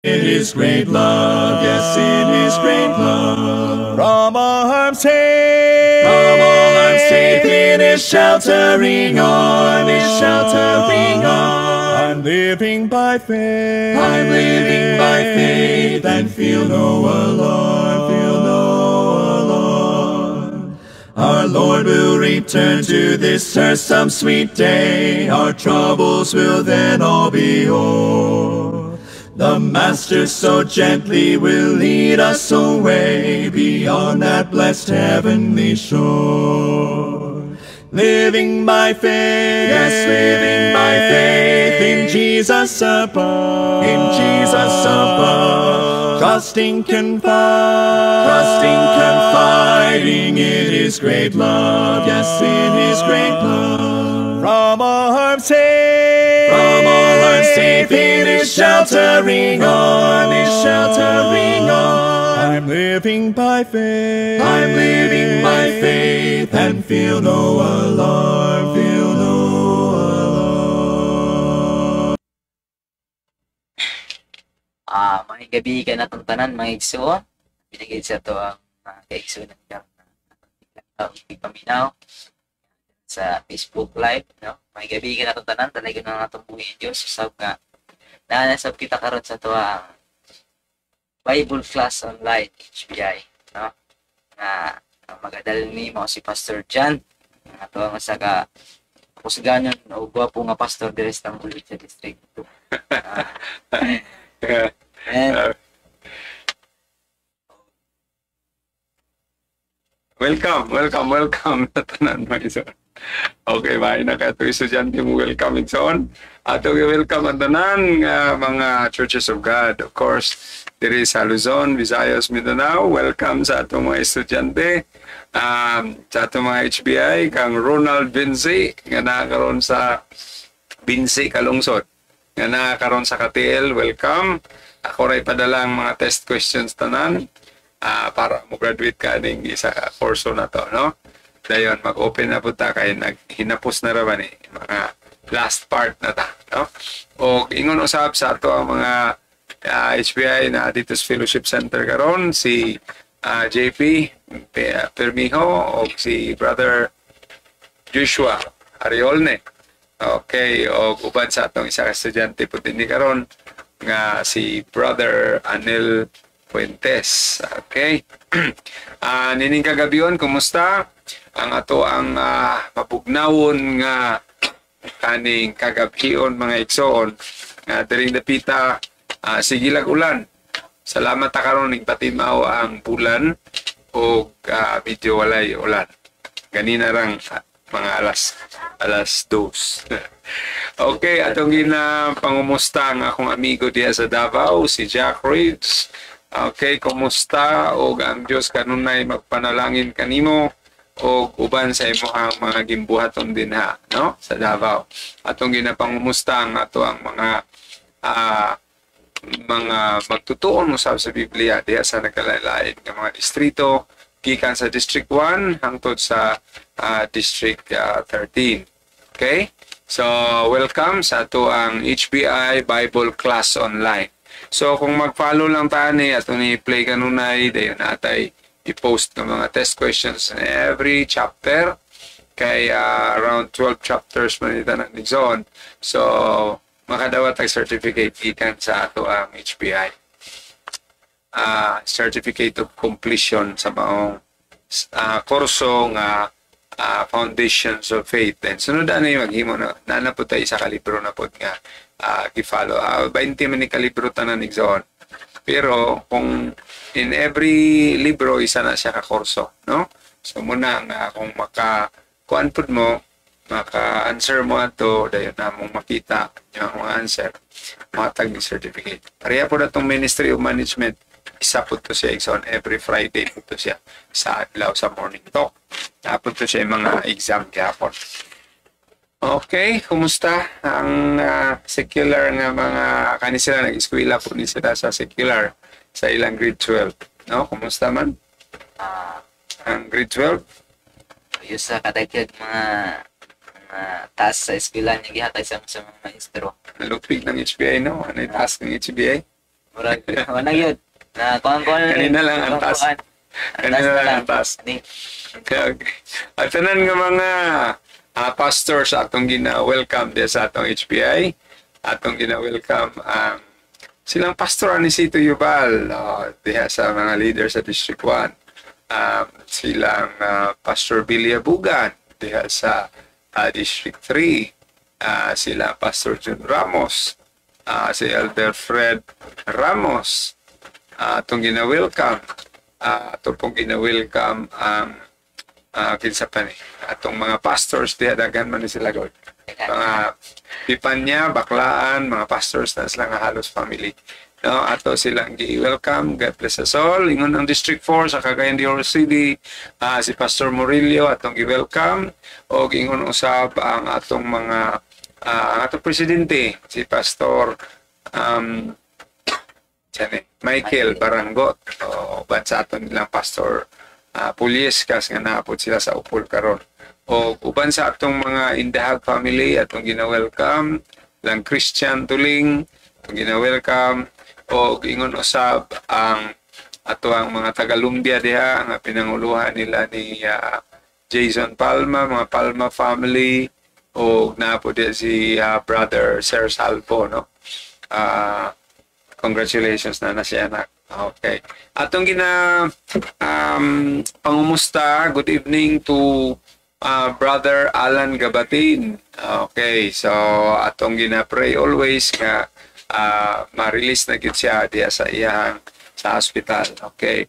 In His great love, yes, in His great love. From all harm's safe, in His sheltering arm, His sheltering arm. I'm living by faith, I'm living by faith, and feel no alarm, feel no alarm. Our Lord will return to this earth some sweet day, our troubles will then all be o'er. The Master so gently will lead us away beyond that blessed heavenly shore. Living by faith, yes, living by faith in Jesus above, in Jesus above. Trusting, confiding in His great love, yes, in His great love. From all harm's safe, in His sheltering arm, His sheltering arm. I'm living by faith, I'm living by faith, and feel no alarm, feel no alarm. Mga kaibigan na tanan, mga igsoon. Binigay sa ito ang kaigsoon ng ipaminaw sa Facebook Live, no? Mga kaibigan na tanan, talaga na natumbuhin Diyos. Usab nga, naanasab kita karon sa ito ang Bible Class Online, HBI, no? Na magadal ni mo si Pastor John. Ito ang sa kusganon o gwapo nga pastor dire sa Tambulit sa District 2. Welcome na tanan mga ison. Okay, may nakato estudyante mo welcome ison. Ato welcome ang tanan mga Churches of God. Of course, diri sa Luzon, Visayas, Mindanao. Welcome sa atong mga estudyante. Sa atong mga HBI, kang Ronald Vinci, nga nakakaroon sa Vinci Kalungsod. Nga nakakaroon sa KTL, welcome. Ako rin padalang mga test questions tanan. Para mo graduate ka ning isa ka kurso na to, no? Dayon mag-open na punta kay hinapos na raman mga last part na ta, no? O ingon usab sa ato ang mga HBI na dito sa Fellowship Center karon si JP Permijo o si Brother Joshua Ariolne. Okay, o uban sa atong isa ka estudyante po din karon nga si Brother Anel Fuentes. Okay. Nining kagabion, kumusta? Ang ato ang mabugnawon nga kaning kagabion mga igsoon nga diring dapita sigilag ulan. Salamat ta karon ning patimaw ang bulan o medyo walay ulan. Ganina rang mga alas 2. Okay, atong pangumusta ang akong amigo diya sa Davao, si Jack Reeves. Okay, kumusta? O ang Diyos kanunay magpanalangin kanimo o uban sa imo ang mga gimbuhaton din ha, no? Sa Davao. Atong ginapangumusta ang ato ang mga magtutuon mo sa Biblia diya sa nagkalain ng mga distrito gikan sa District 1 hangtod sa District 13. Okay? So, welcome sa ato ang HBI Bible Class Online. So, kung mag-follow lang tani at ni-play kanunay, dayon natay i-post ng mga test questions in every chapter. Kay around 12 chapters manita ng zone. So, makadawat ang certificate ikan sa ato ang HBI. Certificate of completion sa maong kurso nga Foundations of Faith. And sunod na yung maghimo na po tayo sa kalibro na po nga i-follow. 20 man ni kalibro tanan igsoon. Pero kung in every libro isa na siya ka kurso, no? So muna nga kung maka-kuan pud mo, maka-answer mo ato dayon na mong makita yung mga answer, matag ni certificate. Pareha po na itong Ministry of Management, isa po to siya igsoon every Friday po to siya sa adlaw sa morning talk. Tapos to siya yung mga exam gapon. Okay, kumusta ang secular nga mga kanisila nag-eskwela po ni sila sa secular sa ilang grade 12, no? Kumusta man? Ang grade 12? Yung sa kadagdag mga task sa eskwela niya gihatag sa mga maestro. Nalupig ng HBI, no? Ano yung task ng HBI? Murag, wala yun. Na, kuhan-kuhan Kanina lang ang taas. Kanina lang ang taas. Okay. At tanan nga mga pastors atong gina-welcome din sa atong HPI. Atong gina-welcome silang pastor ni Sito Yubal, diha sa mga leader sa District 1. Silang Pastor Billy Abugan diha sa District 3. Sila Pastor Jun Ramos, si Elder Fred Ramos. Atong gina-welcome. Atong pong gina-welcome kinsa pa ni atong mga pastors diha dagan man ni sila god. Mga Pipanya, Baklaan, mga pastors na sila nga halos family. No, ato silang gi-welcome. God bless us all. Ingon ang District 4 sa Cagayan de Oro City, si Pastor Murillo atong gi-welcome. O ingon usab ang atong mga ang atong presidente, si Pastor Michael Barangot. O bansa aton nilang Pastor Pulis kas nga naapod sila sa upol karon. O uban sa atong mga Indahag family atong gina-welcome, lang Christian Tuling atong gina-welcome, o ingon usab ang ato ang mga taga-Lumbia diha nga pinanguluhan nila ni Jason Palma, mga Palma family, o naapod diha si brother Sir Salvo, no. Congratulations na siya anak. Okay. Atong pangumusta, good evening to Brother Alan Gabatin. Okay, so atong gina-pray always nga ma-release na gid siya diya sa iyang sa hospital. Okay.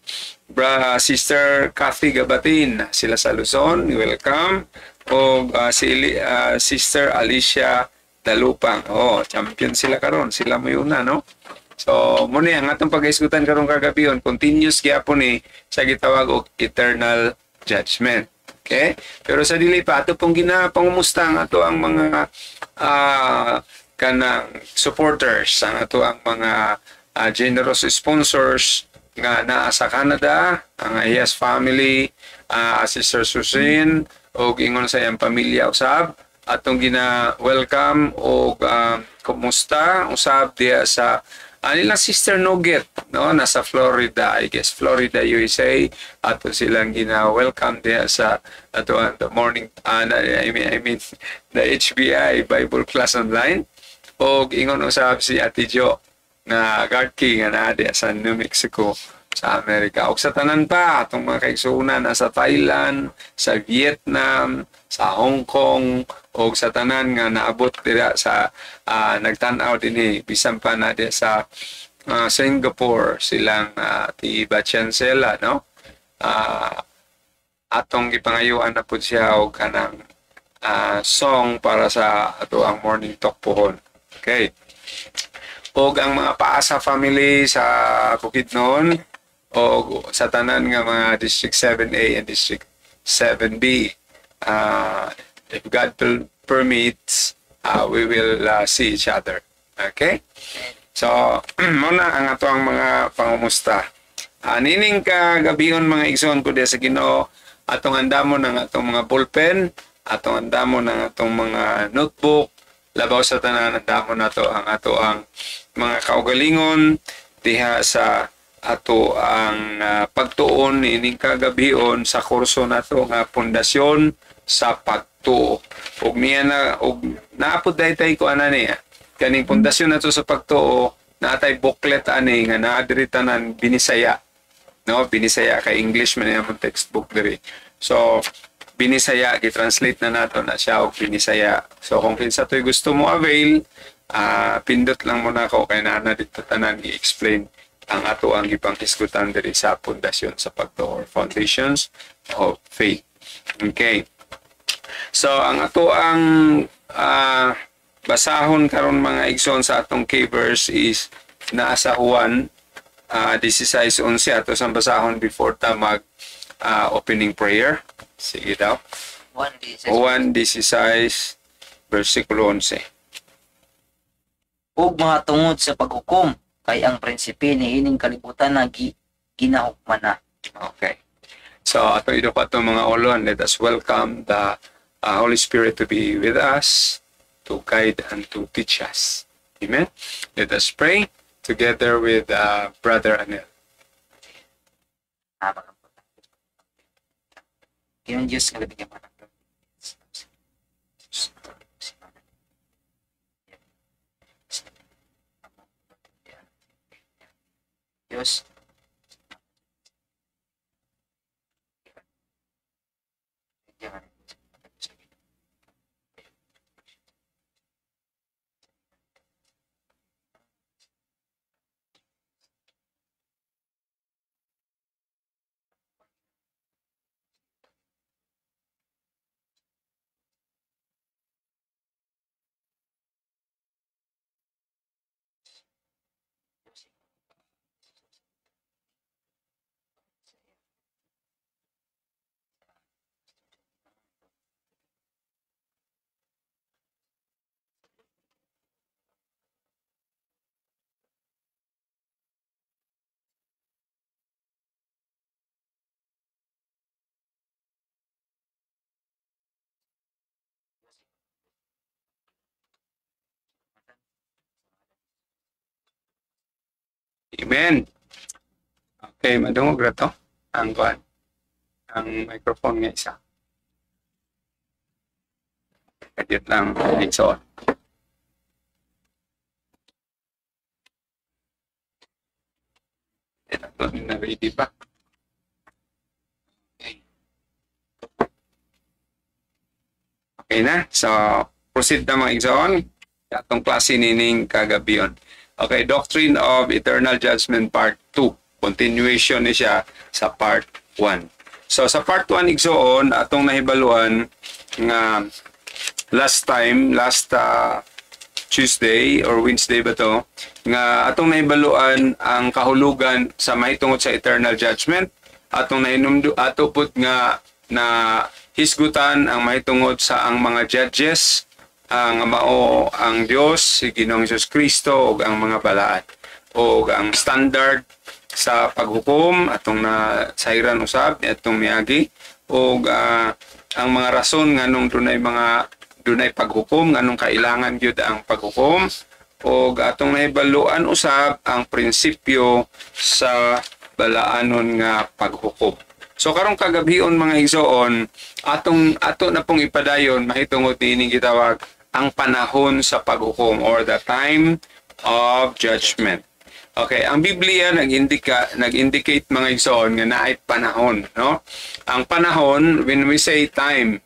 Sister Kathy Gabatin, sila sa Luzon, welcome. O Sister Alicia Dalupang. Oh, champion sila karon. Sila mo yun na, no? So, muna ang atong pag-isgutan karong kagabion, continuous gyapon ni sa gitawag og eternal judgment. Okay? Pero sa dili pa ato pong ginapangumusta ang ato ang mga kanang supporters, ang ato ang mga generous sponsors nga naa sa Canada, ang Ayas family, Sister Susin, o ingon sa iyang pamilya usab, atong gina-welcome o kumusta usab diya sa nilang Sister Nugget, no, nasa Florida, I guess Florida, USA. Ato silang gina-welcome diya sa ato the morning I mean the HBI Bible Class Online. O ingon usab si Ate Jo na guard key nga naa diya sa New Mexico sa Amerika. O sa tanan pa atong mga kaigsuonan nasa Thailand, sa Vietnam, sa Hong Kong, o sa tanan nga naabot dira sa nagtan-aw dinhi bisan pa na diya sa Singapore, silang Tiba Chancela, no? Atong gipangayuan na pud siya og kanang song para sa ato ang morning talk pohon. Okay. Og ang mga Paasa family sa Bukidnon, o sa tanan nga mga District 7A and District 7B, if God permits, we will see each other. Okay? So, muna ang ato ang mga pangumusta. Nining kagabion mga igsoon ko sa Ginoo, atong andamon ng atong mga ballpen, atong andamon ng atong mga notebook, labaw sa tanan andamon nato ang ato ang mga kaugalingon diha sa ato ang pagtuon ining kagabion sa kurso nato nga pundasyon sa pagtuo. Ug niya na og naapod daytay ko ana niya kaning pundasyon nato sa pagtuo, natay booklet ani nga naa diri tanan binisaya, no, binisaya kay English man yung textbook diri. So binisaya gi-translate na nato na siya og binisaya. So kung kinsa toy gusto mo avail, pindot lang muna ko kay naa dito tanan i-explain ang ato ang ipanghisgutan diri sa pundasyon sa pagtuo, foundations of faith. Okay. So ang ato ang basahon karon mga igsoon sa atong K-verse is naa sa Juan 16:11 ato sang basahon before ta mag opening prayer. Sige daw. 1:16 versikulo 11. Ug mga tungod sa paghukom kay ang prinsipe ni ining kalibutan na ginahukman na. Okay. So ato ido pa to mga olon, let us welcome the Holy Spirit to be with us, to guide and to teach us. Amen. Let us pray. together with Brother Anel. Mga Ginoong Diyos nga labing yaman ng Diyos. Amen. Okay, madungog ra to. Ang kuan. Ang microphone nga isa. Kadit lang ito. Ito na ready pa. Okay. Okay na. So, proceed na mga igsoon. Atong klase nining kagabiyon. Okay, Doctrine of Eternal Judgment Part 2. Continuation ni siya sa Part 1. So, sa Part 1 igsoon, atong nahibaluan nga last Tuesday or Wednesday ba to, nga atong nahibaluan ang kahulugan sa mahitungod sa eternal judgment. Atong nahinumdo ato pud nga na hisgutan ang mahitungod sa ang mga judges, ang mao ang Dios, si Ginoong Hesus Kristo ug ang mga balaad o ang standard sa paghukom atong na sayran usab ni atong miagi ug ang mga rason nganong dunay paghukom nganong kailangan gyud ang paghukom ug atong nahibaluan usab ang prinsipyo sa balaanon nga paghukom. So karong kagabion mga igsoon, ato na pong ipadayon mahitungod niining gitawag ang panahon sa paghukom or the time of judgment. Okay, ang Biblia nag-indicate mga igsoon nga naay panahon, no? Ang panahon, when we say time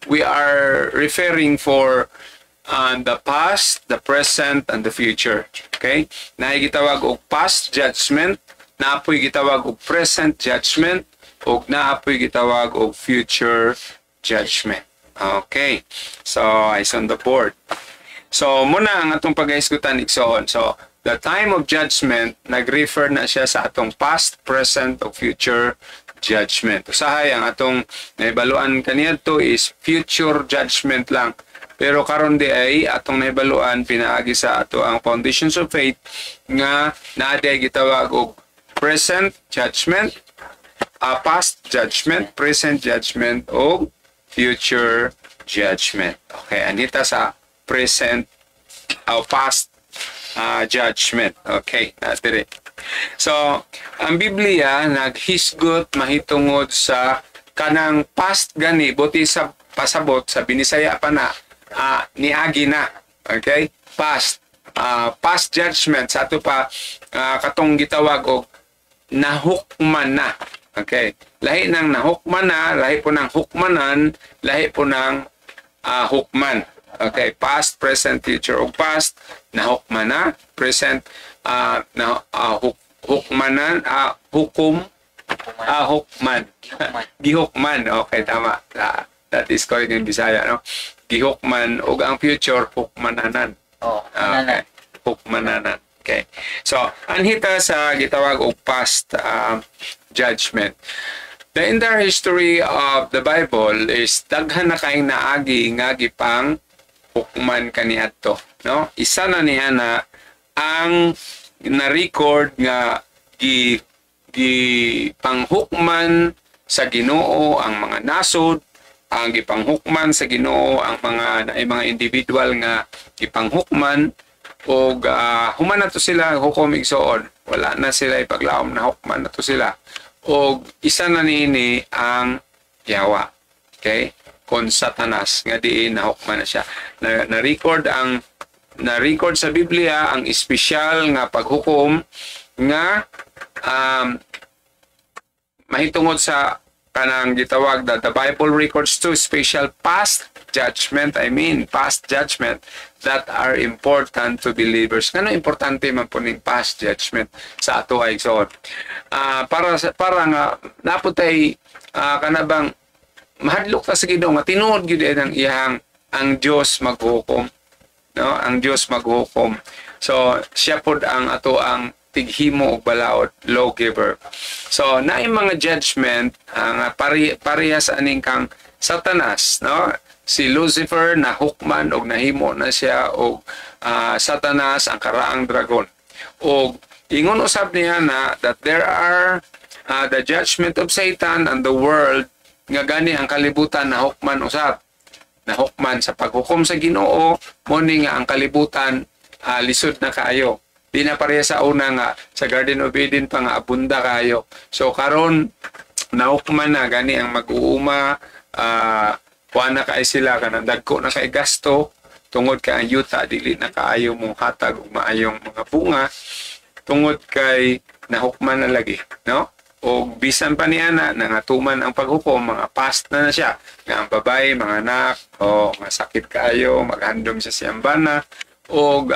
we are referring for the past, the present, and the future. Okay? Naay gitawag og past judgment, naapoy gitawag og present judgment, ug naapoy gitawag og future judgment. Okay. So, eyes on the board. So, muna ang atong pag-aisgutan igsoon. So, the time of judgment, nag-refer na siya sa atong past, present, ug future judgment. Usahay ang atong naibaluan kaniadto is future judgment lang. Pero karon di ay atong naibaluan pinaagi sa ato ang foundations of faith nga naa gitawag og present judgment, past judgment, present judgment, o future judgment. Okay, anita sa present o past judgment. Okay, natiri. So, ang Biblia naghisgot mahitungod sa kanang past gani, buti sa pasabot sa Binisaya pa na niagi na. Okay? Past judgment sa ato pa katong gitawag og nahukman na. Okay. Lahi ng nahukman na, lahi po ng hukmanan, lahi po ng hukman. Okay. Past, present, future, o past, nahukman na. Present, hukmanan, hukum, hukman. Gihukman. Okay, tama. That is correct in Bisaya, no? Gihukman, o ang future, hukmananan. Oh, okay. Hukmananan. Okay. So, anhita sa gitawag og past judgment. The entire history of the Bible is daghan na kay naagi nga gipang hukman kaniadto, no? Isa na niya na ang na-record nga gi panghukman sa Ginoo ang mga nasod ang gipanghukman sa Ginoo ang mga individual nga gipanghukman o human na to sila hukom igsoon, wala na sila ipaglaom na hukman na to sila, o isa na niini ang Yawa. Okay, kon Satanas nga diin na hukman na siya. Na-record sa Biblia ang espesyal nga paghukom nga mahitungod sa kanang gitawag the Bible records two special past judgment that are important to believers. Ngano importante man po ning past judgment sa ato ay igsoon? Para nga naputay kanabang mahadlok ta sa Ginoo nga tinuod gyud ang iyang ang Dios maghukom, no? Ang Dios maghukom. So siya pod ang ato ang tighimo og balaod, lawgiver. So naay mga judgment nga parehas aning kang Satanas, no? Si Lucifer na hukman og nahimo na siya og Satanas ang karaang dragon. Og ingon usab niya na that there are the judgment of Satan and the world nga gani ang kalibutan na hukman usab. Na hukman sa paghukom sa Ginoo, mo ni nga ang kalibutan lisod na kayo. Di na pareha sa una nga sa Garden of Eden pa nga abunda kayo. So karon nahukman na gani ang mag-uuma, kuha na kay sila kanang dagko na kay gasto tungod kay ang yuta dili na kaayo mong hatag og maayong mga bunga tungod kay nahukman na lagi, no? O bisan pa niya na nangatuman ang paghukom, mga past na siya nga ang babae, mga anak, o nga sakit kaayo, maghandom siya siyang bana, o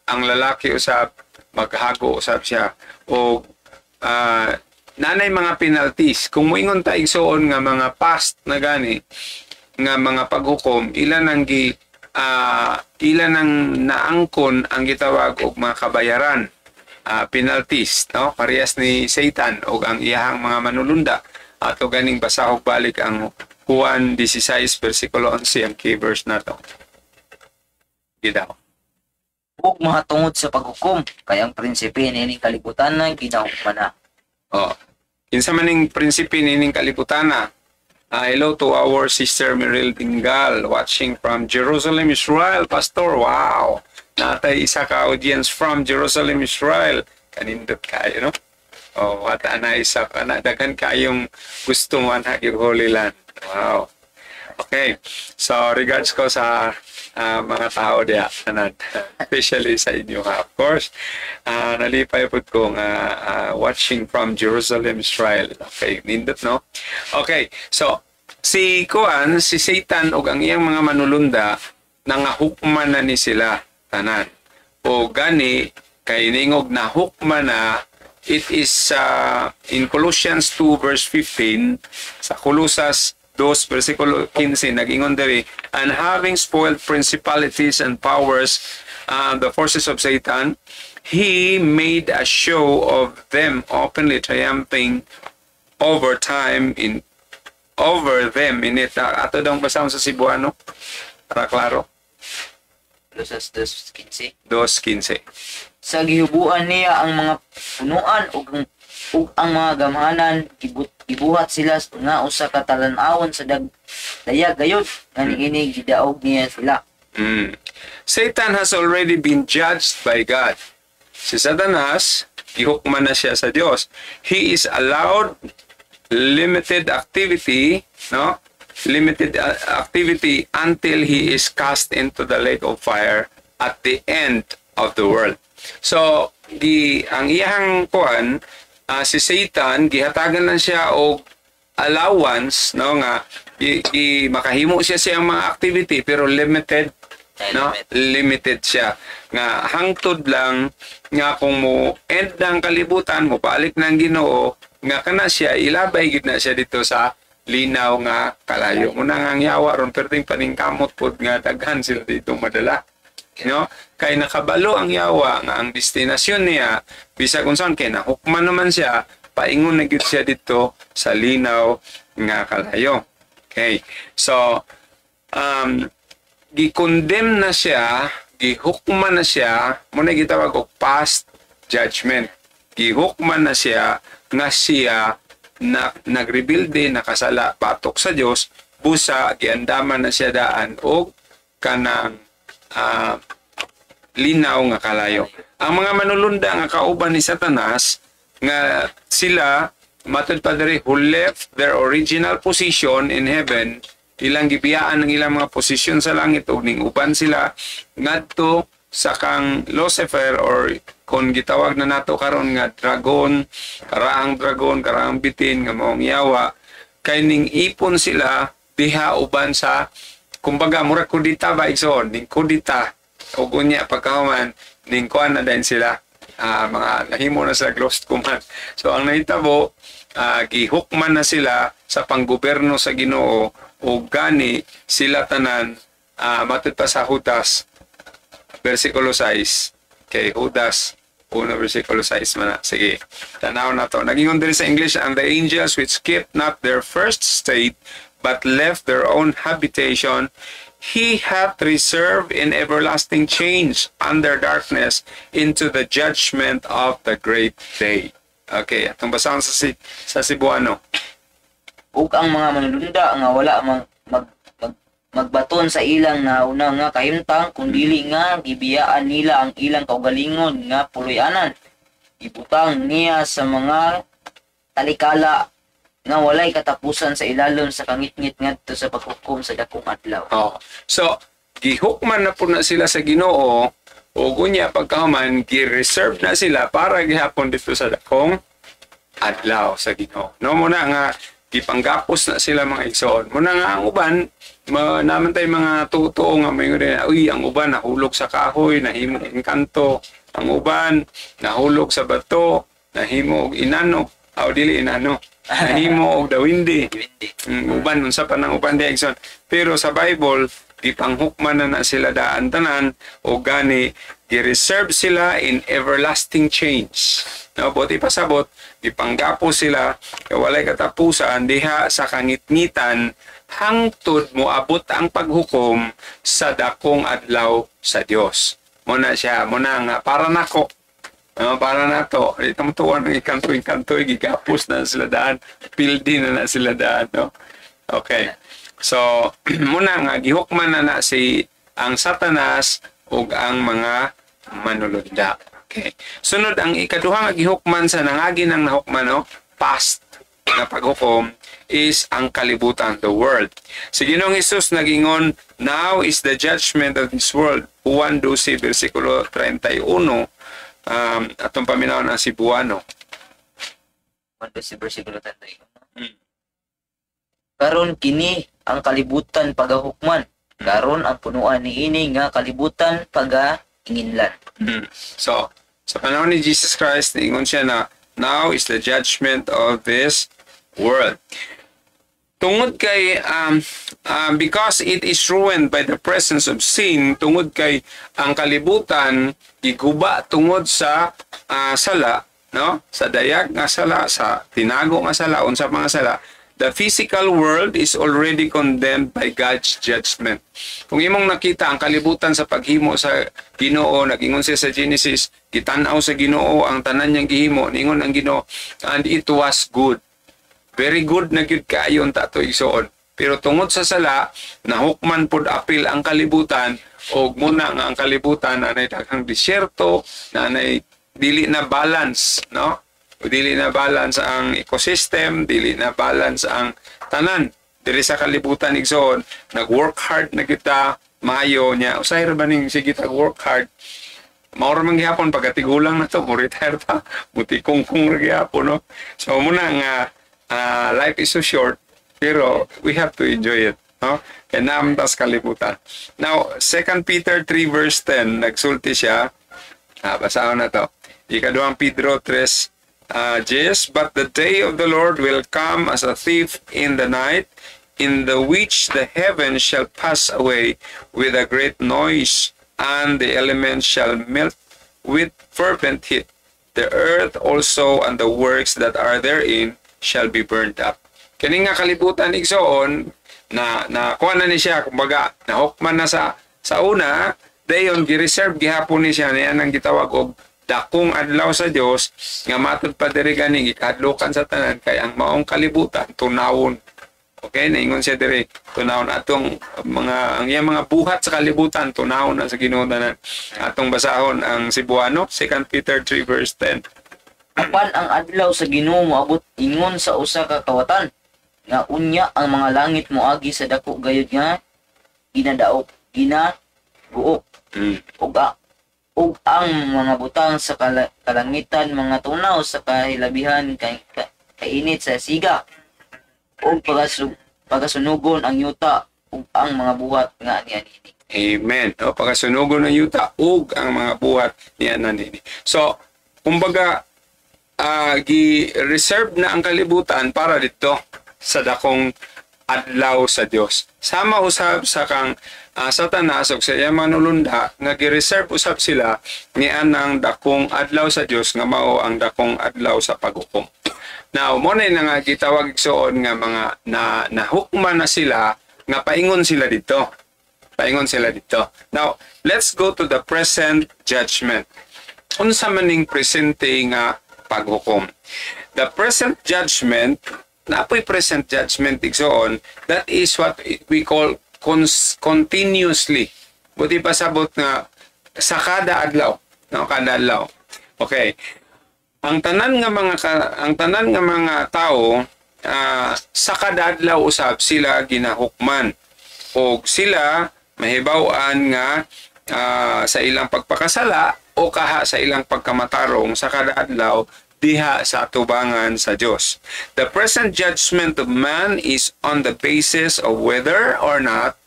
ang lalaki usab maghago usab siya, o nanay mga penalties. Kung moingon ta igsoon nga mga past na gani nga mga paghukom, ilan ang naangkon ang gitawag og mga kabayaran, penalties, no? Parehas ni Satan o ang iyahang mga manulunda. Ato ganing basahog balik ang Juan 16 versikulo 11 ang key verse nato. Gidaw. Ug mga tungod sa paghukom kay ang prinsipe nining kalibutan na ginahukman na. Oh. Kinsa maning prinsipe nining kalibutan na? Hello to our sister Meryl Dingal watching from Jerusalem, Israel. Pastor, wow! Natay isa ka audience from Jerusalem, Israel. Kanindot kayo, no? O, wata na isa ka na. Dagan kayong gusto mo na yung Holy Land. Wow. Okay. So, regards ko sa mga tao diya. Especially sa inyo, ha? Of course, nalipay po kong watching from Jerusalem, Israel. Okay. Nindot, no? Okay. So, si Satan o ang iyang mga manulunda nangahukman na ni sila tanan. O gani kay ningog na hukman na, it is in Colossians 2 verse 15, sa Colosas 2 versikulo 15 nagingon diri, and having spoiled principalities and powers, the forces of Satan, he made a show of them, openly triumphing over them in it. Ato daw basahon sa Cebuano para klaro. Colosas 2:15. 2:15. Sa gihubuan niya ang mga punuan ug ang mga gamhanan, gibuhat sila nga usa ka talan-awon sa dayag gayud ini gidaog niya sila. Satan has already been judged by God. Si Satanas gihukman na siya sa Dios. He is allowed limited activity, no? Limited activity until he is cast into the lake of fire at the end of the world. So, ang iyang kuan, si Satan gihatagan lang siya og allowance, no, nga makahimo siya siyang mga activity pero limited, no? Limited siya nga hangtod lang nga kung mo end ng kalibutan mo balik ng Ginoo nga kana siya ilabay gid na siya dito sa linaw nga kalayo. Muna nga ang yawa ron perting paningkamot pod nga daghan sila dito madala. No? Kay nakabalo ang yawa nga ang destinasyon niya bisag unsaon kay nahukman naman siya, paingon na gyud siya dito sa linaw nga kalayo. Okay. So gi-condemn na siya, gihukman na siya, muna gitawag og past judgment. Gihukman na siya nga siya na nagrebuild din, nakasala, patok sa Diyos, busa giandaman na siya daan og kanang linaw nga kalayo. Ang mga manulunda nga kauban ni Satanas nga sila matud pa diri who left their original position in heaven, ilang gibiyaan ng ilang mga posisyon sa langit ug ning uban sila ngadto sa kang Lucifer or kung gitawag na nato karon nga dragon, karaang bitin nga maong yawa, kay ning ipon sila diha uban sa kumbaga mura kudita ba igsoon ning kudita ug unya pagkahuman ning kuan na din sila mga nahimo na sa lost command. So ang nahitabo gihukman na sila sa panggoberno sa Ginoo o gani sila tanan matud pa sa Judas versikulo 6 kay Judas 1 versikulo 6 man na. Sige, tanaw na to. Nagingon diri sa English, and the angels which kept not their first state but left their own habitation, he hath reserved in everlasting change under darkness into the judgment of the great day. Okay, atong basahon sa Cebuano. Ug ang mga manulunda nga wala magbaton sa ilang nauna nga kahimtang kundili nga gibiyaan nila ang ilang kaugalingon nga puloy-anan. Ibutang niya sa mga talikala nga walay katapusan sa ilalom sa kangit-ngit ngadto sa paghukom sa dakong adlaw. Oh. So, gihukman na po na sila sa Ginoo o kunya pagkahuman gi-reserve na sila para gihapon dito sa dakong adlaw sa Ginoo. No muna nga gipanggapos na sila mga igsoon. Muna nga ang uban naman tayo mga totoo nga may ang uban nahulog sa kahoy, nahimo og kanto. Ang uban nahulog sa bato, nahimo og inano, o dili inano. Nahimo og dawindi. Uban unsa pa nang uban di igsoon. Pero sa Bible gipanghukman na sila daan tanan o gani gi-reserve sila in everlasting change. No, buti pasabot gipanggapo sila kay walay katapusan diha sa kangitngitan hangtod moabot ang paghukom sa dakong adlaw sa Dios. Muna siya, muna nga para nako. Para nato, dito mo tuwan ng ikanto-ikanto, gigapos na sila daan, pildi na sila daan, no? Okay. So, muna nga, gihukman na si ang Satanas ug ang mga manulunda. Okay. Sunod, ang ikaduhang gihukman sa nangagi ng nahukman, no? Past na paghukom is ang kalibutan, the world. Si Ginoong Hesus nagingon, now is the judgment of this world. Juan 12, versikulo 31, atong paminaw ng Cebuano. 12 versikulo 31. Karon kini ang kalibutan pagahukman. Karon ang punuan niini nga kalibutan pagainginlan. So, sa panahon ni Jesus Christ, niingon siya na now is the judgment of this world. Tungod kay because it is ruined by the presence of sin, tungod kay ang kalibutan giguba tungod sa sala, no? Sa dayag nga sala, sa tinago nga sala, unsa mga sala. The physical world is already condemned by God's judgment. Kung imong nakita ang kalibutan sa paghimo sa Ginoo, nagingon siya sa Genesis, gitanaw sa Ginoo ang tanan niyang gihimo, ningon ang Ginoo, and it was good. Very good na gyud kaayon ta to igsoon. Pero tungod sa sala, nahukman pod apil ang kalibutan og muna nga ang kalibutan na daghang disyerto, na dili na balance, no? O dili na balance ang ecosystem, dili na balance ang tanan. Diri sa kalibutan igsoon, nag-work hard na kita, maayo niya. Usahay ra ba ning sige tag-work hard? Mao ra man gihapon pagkatigulang na to, mo retire ta, mutikong-kong ra gihapon, no? So muna nga life is so short, pero we have to enjoy it, no? Kaya naamtas kalibutan. Now, 2 Peter 3 verse 10, nagsulti siya. Basahon na to. Ikaduhang Pedro 3, yes, but the day of the Lord will come as a thief in the night, in the which the heavens shall pass away with a great noise, and the elements shall melt with fervent heat. The earth also and the works that are therein shall be burnt up. Kani nga kalibutan igsoon na kuha na ni siya, kumbaga nahukman na sa una, dayon gi-reserve gihapon ni siya niyan ang gitawag og dakong adlaw sa Dios nga matud pa diri gani gikadlokan sa tanan kay ang maong kalibutan tunawon Okay, naingon siya diri, tunawon atong ang iyang mga buhat sa kalibutan, tunawon na sa Ginoo tanan. Atong basahon ang Cebuano, 2 Peter 3 verse 10. Apan ang adlaw sa Ginoo moabot ingon sa usa ka kawatan, nga unya ang mga langit moagi sa dako gayud nga ginadaog, ginabuok, ug ang mga butang sa kalangitan mga tunaw sa kahilabihan kainit sa siga, ug pagasunugon ang yuta ug ang mga buhat nga nianini. Amen. O, pagkasunugon ng yuta ug ang mga buhat niya nanini. So, kumbaga, gi-reserve na ang kalibutan para dito sa dakong adlaw sa Dios. Sama usab sa kang Satanas ug sa iyang manulunda nga gi-reserve usab sila nian ang dakong adlaw sa Dios nga mao ang dakong adlaw sa paghukom. Now, mo na nga gitawag igsoon nga mga nahukman na sila nga paingon sila dito. Paingon sila dito. Now, let's go to the present judgment. Unsa man ning presente nga paghukom. The present judgment, napoy present judgment igsoon, that is what we call continuously. Buti pasabot nga sa kada adlaw, no, kada adlaw. Okay. Ang tanan nga mga tao sa kada adlaw usab sila ginahukman o sila mahibaw-an nga sa ilang pagpakasala o kaha sa ilang pagkamatarong sa kada adlaw diha sa atubangan sa Dios. The present judgment of man is on the basis of whether or not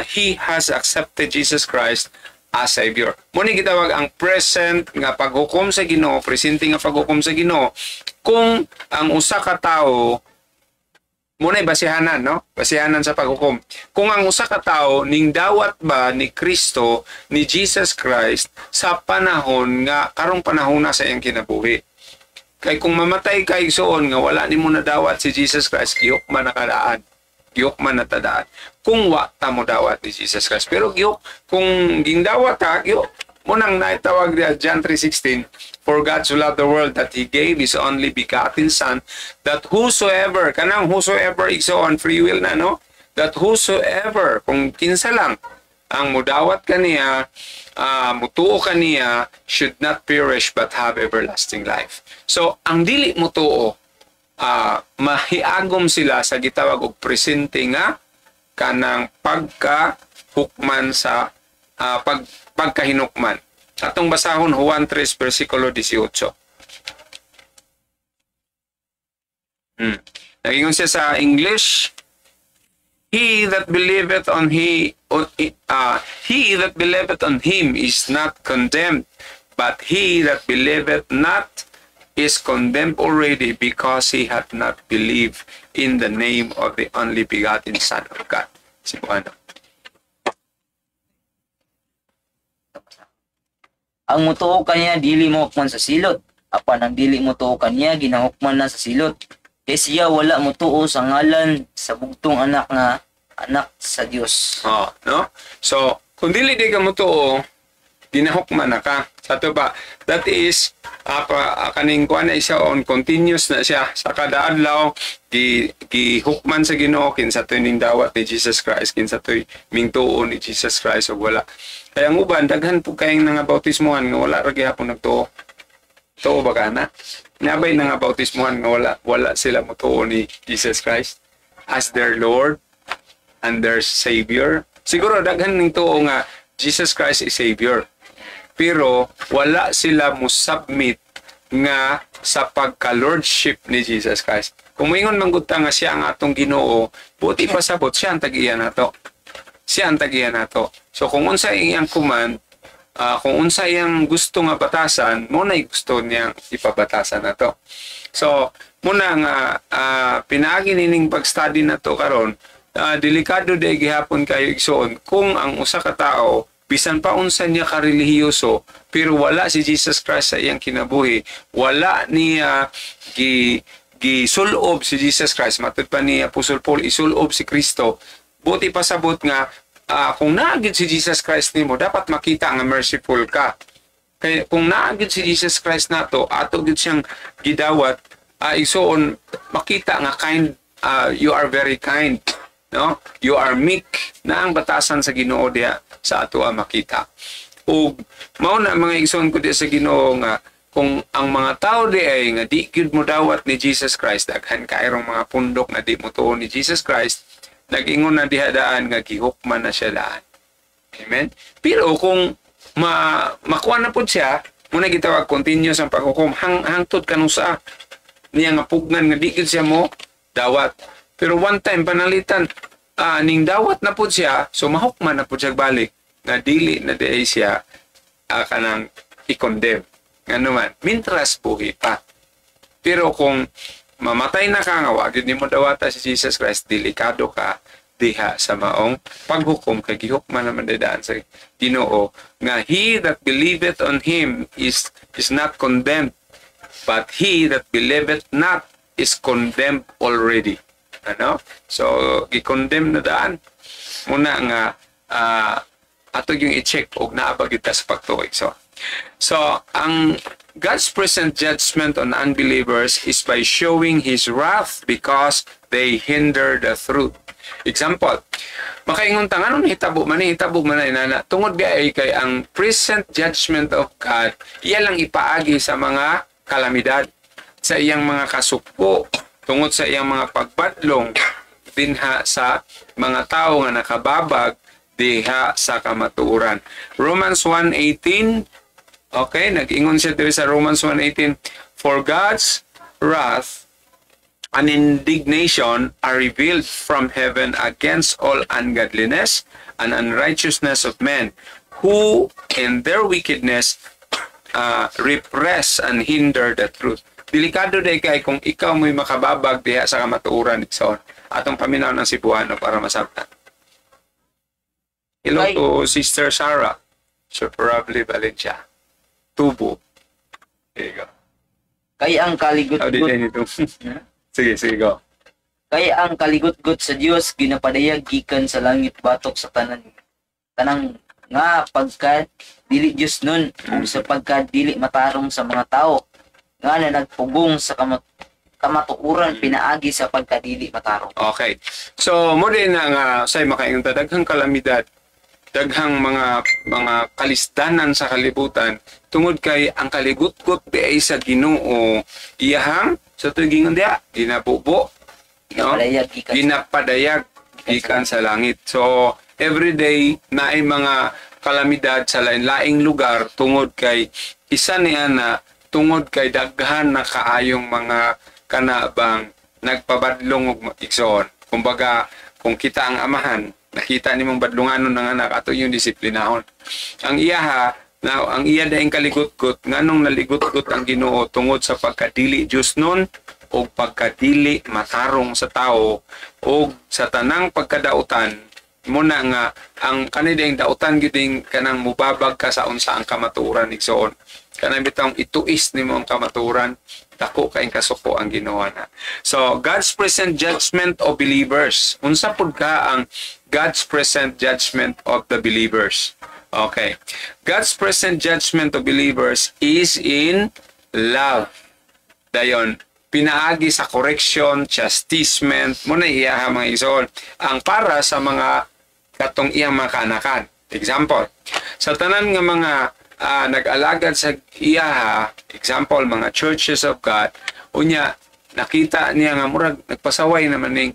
he has accepted Jesus Christ as Savior. Muni gitawag ang present nga paghukom sa Ginoo, presente nga paghukom sa Ginoo kung ang usa ka tawo muna basihanan, no? Basihanan sa paghukom. Kung ang usa ka tawo ning dawat ba ni Kristo, ni Jesus Christ sa panahon nga karong panahon na sa iyang kinabuhi. Kay kung mamatay ka igsoon nga wala nimo nadawat si Jesus Christ, giyok man nakadaan. Giyok man natadaan. Kung wa ta mo dawat ni Jesus Christ. Pero giyok, kung gindawat ka, giyok. Munang naitawag niya John 3:16, for God so loved the world that He gave His only begotten Son, that whosoever, kanang whosoever igsoon free will na, no? That whosoever, kung kinsa lang, ang mudawat kaniya, mutuo kaniya, should not perish but have everlasting life. So, ang dili mutuo, mahiagom sila sa gitawag og presente nga kanang pagkahukman sa pagkahinukman. Atong basahon Juan 3 versikulo 18. Nagingon siya sa English, he that believeth on him is not condemned, but he that believeth not is condemned already, because he hath not believed in the name of the only begotten Son of God. Cebuano. Ang mutuo kaniya dili mo hukman sa silot, apan ang dili mutuo kaniya ginahukman na sa silot. Kay siya wala mutuo sa ngalan sa bugtong anak sa Dios. No? So, kung dili di ka mutuo, ginahukman na ka. Sa to ba? That is, kaning kuha na siya on continuous na siya. Sa kada adlaw, gihukman sa Ginoo kinsa to ning dawat ni Jesus Christ, kinsa to mingtuo ni Jesus Christ o wala. Kaya ang uban, daghan po kayong nga bautismuhan nga wala ra gyapon nagtuo. Tuo ba ka na? Nabay nga bautismuhan nga wala sila mutuo ni Jesus Christ as their Lord and their Savior. Siguro daghan ning tuo nga Jesus Christ is Savior. Pero wala sila mo-submit nga sa pagka-lordship ni Jesus Christ. Kung moingon manggutang nga siya ang atong Ginoo, buti pasabot siya ang tag-iya nato. Siya ang tag-iya nato. So kung unsa iyang command, kung unsa iyang gusto nga batasan, mo na gusto niyang ipabatasan nato. So muna nga pinaagi nining pag-study nato karon, delikado day gihapon kayo igsoon kung ang usa ka tawo bisan pa unsa niya karelihiyoso pero wala si Jesus Christ sa iyang kinabuhi, wala niya gisulob si Jesus Christ, matud pa ni Apostol Paul isulob si Kristo, buti pasabot nga kung naagid si Jesus Christ nimo dapat makita nga merciful ka. Kaya kung naagid si Jesus Christ nato ato gid siyang gidawat, igsoon makita nga kind you are very kind, no? You are meek na ang batasan sa Ginoo diha sa ato makita. Ug mao na mga igsoon ko diha sa Ginoo nga kung ang mga tao di ay nga di gyud mo dawat ni Jesus Christ, daghan kaayong mga pundok na di mo tuo ni Jesus Christ, nag-ingon na diha daan nga gihukman na siya daan. Amen. Pero kung makuha na po siya, muna gitawag continuous ang paghukom hangtod kanung sa niya nga pugnan nga di gyud siya mo dawat. Pero one time panalitan ning dawat na po siya, so mahukman na po siya balik nga dili na di siya kanang i-condemn. Ano man, mintras buhi pa. Pero kung mamatay na ka nga, wag ni mo dawata si Jesus Christ, delikado ka diha sa maong paghukom kay gihukman naman daan sa Ginoo nga he that believeth on him is not condemned, but he that believeth not is condemned already. Ano? So gi-condemn na daan muna nga ato yung i-check og naa ba kita sa pagtuig. So ang God's present judgment on unbelievers is by showing His wrath because they hinder the truth. Example, makaingon ta nganon hitabo man inana tungod gay kay ang present judgment of God iya lang ipaagi sa mga kalamidad, sa iyang mga kasukpo, tungod sa iyang mga pagbadlong dinha sa mga tao nga nakababag diha sa kamatuoran. Romans 1:18. Okay, nag-ingon siya diri sa Romans 1:18, for God's wrath and indignation are revealed from heaven against all ungodliness and unrighteousness of men, who in their wickedness repress and hinder the truth. Delikado day kay kung ikaw mo'y makababag diha sa kamatuoran igsoon. Atong paminaw ng Cebuano para masabtan. Hello to Sister Sarah. So probably Valencia. Tubo. There you go. Kaya ang How did kaligot-gut Sige, go. kaya ang kaligot-gut sa Dios ginapadayag gikan sa langit batok sa tanang nga pagka dili Dios nun ug sa pagka dili matarong sa mga tao nga na nagpugong sa kamatuoran pinaagi sa pagkadili matarong. Okay. So mo din nga say makaingon ta daghang kalamidad, daghang mga kalisdanan sa kalibutan tungod kay ang kaligut-gut di sa Ginoo iyahang sa tugingon dia ginabubo, no? Ginapadayag gikan sa langit. So every day naay mga kalamidad sa lain-laing lugar tungod kay isa niya na tungod kay daghan na kaayong mga kanabang nagpabadlong og igsoon. Kumbaga kung kita ang amahan, nakita nimong badlunganon ng anak ato yung disiplinahon. Ang iyaha na ang iya daing kaligut-gut nganong naligut-gut ang Ginoo tungod sa pagkadili Dios nun o pagkadili matarong sa tao o sa tanang pagkadautan muna nga ang kanideng dautan giding kanang mubabag ka sa unsa ang kamatuoran igsoon. Kanang bitong ituis nimo ang kamatuoran dako kaing kasuko ang Ginoo na. So God's present judgment of believers. Unsa pud ka ang God's present judgment of the believers? Okay. God's present judgment of believers is in love. Dayon, pinaagi sa correction, chastisement, muna iya mga igsoon, ang para sa mga katong iyang mga kaanakan. Example, sa tanan nga mga nag-alagad sa iya, example, mga churches of God, unya, nakita niya nga murag, nagpasaway naman ng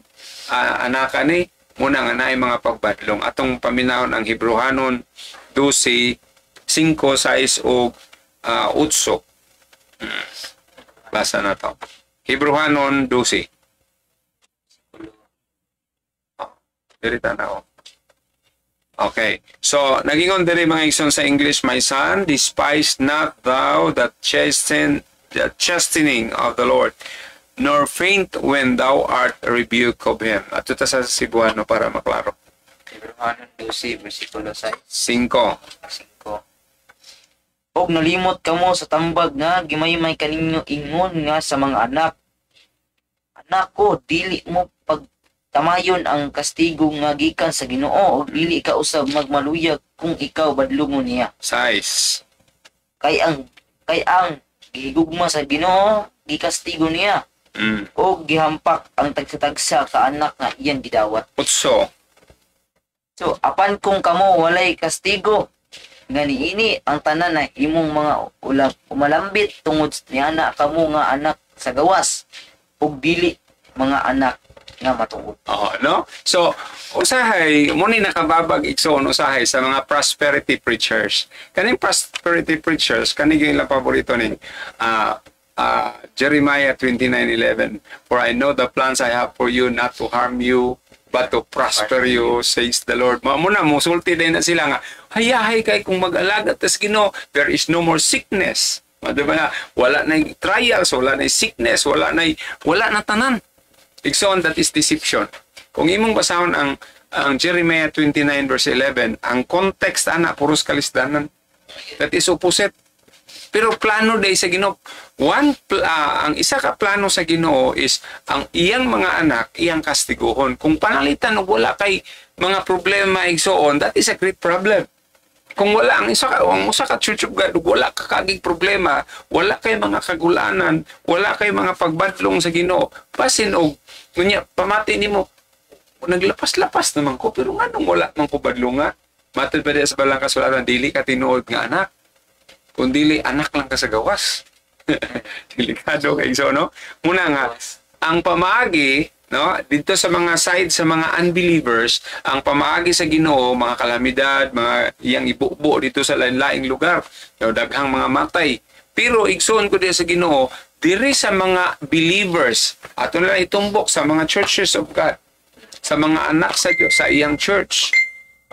anakan ni, muna nga na mga pagbadlong. Atong paminahon ang Hebrehanon 12, 5, 6 o 8. Basa na to. Hebrehanon 12. Dirita na ako. Okay. So, nagingon diri mga igsoon sa English, my son, despise not thou the chastening of the Lord, nor faint when thou art rebuked of him. At ito sa Cebuano para maklaro. Hebrehanon 12, versikulo 6. 5. Og nalimot kamo sa tambag nga gimaymay kaninyo ingon nga sa mga anak. Anak ko, dili mo pagtamayon ang kastigo nga gikan sa Ginoo og dili ka usab magmaluyag kung ikaw badlungon niya. 6. Kay ang gihigugma sa Ginoo gikastigo niya O gihampak ang tagsa-tagsa ka anak nga iyang gidawat. Utso. So, apan kung kamo walay kastigo, nga niini ang tanan na imong mga umalambit tungod niya na kamo nga anak sa gawas, ug dili mga anak nga matuod. Oh, no? So, usahay, muna nakababag ikson usahay sa mga prosperity preachers. Kaning prosperity preachers, kaning yung paborito ni Jeremiah 29:11. For I know the plans I have for you, not to harm you, but to prosper you, says the Lord. Muna, musulti din na sila nga, hayahay kay kung mag-alaga tas Ginoo, there is no more sickness. Diba na, wala na trials, wala na sickness, wala na tanan. Ikson, that is deception. Kung imong basahon ang Jeremiah 29 verse 11, ang context ana puros kalisdanan. That is opposite. Pero plano day sa Ginoo. Ang isa ka plano sa Ginoo is ang iyang mga anak, iyang kastiguhon. Kung panalitan og wala kay mga problema igsoon, that is a great problem. Kung wala ang usa ka Church of God, wala ka kagig problema, wala kay mga kagulanan, wala kay mga pagbadlong sa Ginoo, pasin og kunya pamati nimo naglapas-lapas naman ko, pero nganong wala man ko badlonga? Matod pa sa balang kasulatan, dili ka tinuod nga anak. Kung dili, anak lang ka sa gawas. Delikado kay so, no? Muna nga, ang pamaagi, no, dito sa mga side sa mga unbelievers, ang pamaagi sa Ginoo, mga kalamidad, mga iyang ibubo dito sa lain-laing lugar, no, daghang mga matay. Pero igsoon ko din sa Ginoo, diri sa mga believers, ato na itumbok sa mga churches of God, sa mga anak sa Diyos, sa iyang church.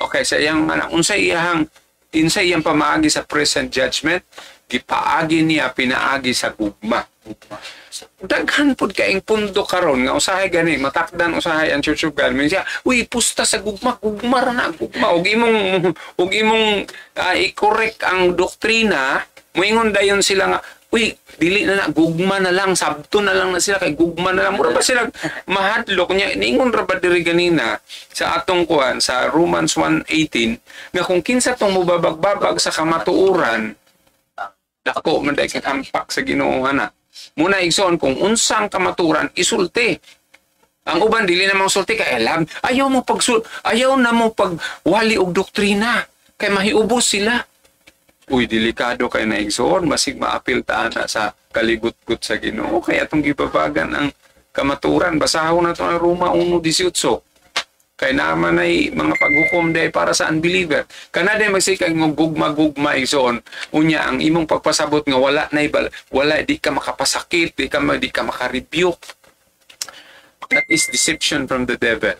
Okay, sa iyang anak, unsay iyang pamaagi sa present judgment, gipaagi niya pinaagi sa gugma. Daghan pud kaing pundo karon nga usahay gani matakdan usahay ang Church of God. Minsan, uy pusta sa gugma ra na gugma og imong i-correct ang doktrina, moingon dayon sila nga uy dili na gugma na lang, sabto na lang na sila kay gugma na lang. Mura ba sila mahadlok niya? Niingon ra ba diri ganina sa atong kuan sa Romans 1:18 nga kung kinsa tong mubabag-babag sa kamatuoran, dako man day kang ampak sa Ginoo ana. Muna igsoon kung unsang kamaturan isulti. Ang uban dili na sulti kay alam, ayaw na mo pagwali og doktrina kay mahiubos sila. Uy, delikado kay na igsoon, masig maapil ta ana sa kaligut-gut sa Ginoo. Kaya atong gibabagan ang kamaturan. Basahon na ito ang Roma 1:18. Kay naman ay mga paghukom day para sa unbeliever. Kana day magsikay ng gugma-gugma igsoon. Unya ang imong pagpasabot nga wala di ka makapasakit, di ka maka-rebuke. That is deception from the devil.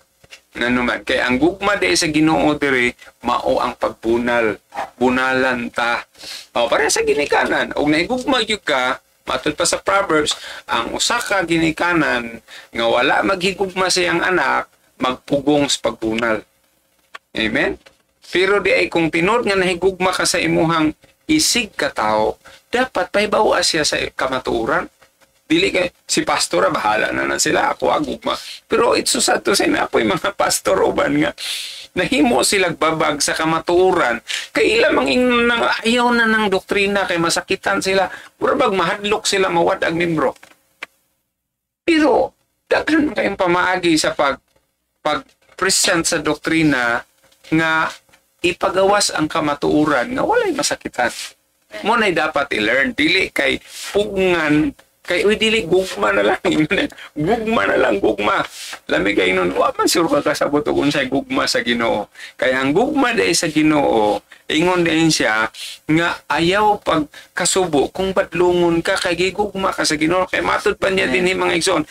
Nanuman kay ang gugma day sa Ginoo diri mao ang pagbunal. Bunalan ta. Para sa ginikanan, og naigugma gyud ka, matud pa sa Proverbs, ang usa ka ginikanan nga wala maghigugma sa iyang anak, magpugong sa pagbunal. Amen? Pero di ay kung tinod nga nahigugma ka sa imuhang isig ka tao, dapat pahibawa siya sa kamatuoran. Dili kay si pastora bahala na sila ako agugma. Pero it's so sad to say na apoy mga pastor uban nga nahimo sila babag sa kamatuoran. Kay ila mang ayaw na ng doktrina kay masakitan sila. Murabag mahadlok sila mawad ang membro. Pero daghan kayong pamaagi sa pag-present sa doktrina nga ipagawas ang kamatuoran nga walay masakitan. Mo na dapat i-learn dili kay pugngan kay uy dili gugma na lang gugma lamigay nun wa man sure ka kasabot og unsay gugma sa Ginoo kay ang gugma day sa Ginoo ingon din siya nga ayaw pagkasubo kung badlungon ka kay gigugma ka sa Ginoo kay matud pa niya dinhi mga igsoon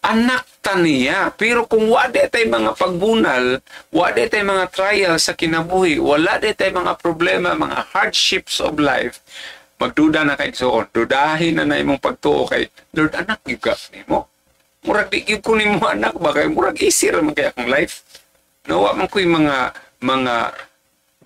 anak ta niya pero kung wa day tay mga pagbunal wa day tay mga trials sa kinabuhi wala day tay mga problema mga hardships of life magduda na kay igsoon, dudahin na imong pagtuo kay Lord anak gyud ka nimo. Murag di gyud ko nimo anak ba kay murag easy ra man kay akong life. No wa man koy mga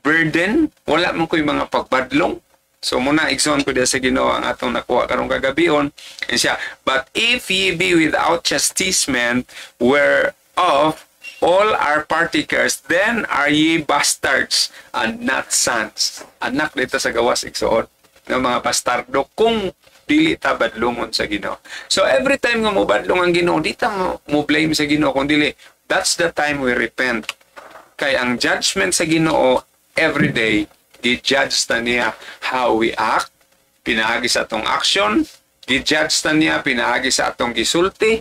burden, wala man koy mga pagbadlong. So muna igsoon ko sa Ginoo ang atong nakuha karong kagabion. Siya, but if ye be without chastisement whereof all are partakers, then are ye bastards and not sons. Anak dito sa gawas igsoon ng mga bastardo kung dili ta badlongon sa Ginoo. So every time nga mo badlong ang Ginoo, di ta mo blame sa Ginoo, kung dili that's the time we repent. Kay ang judgment sa Ginoo every day, gi-judge ta niya how we act, pinaagi sa atong action, gi-judge ta niya pinaagi sa atong gisulti,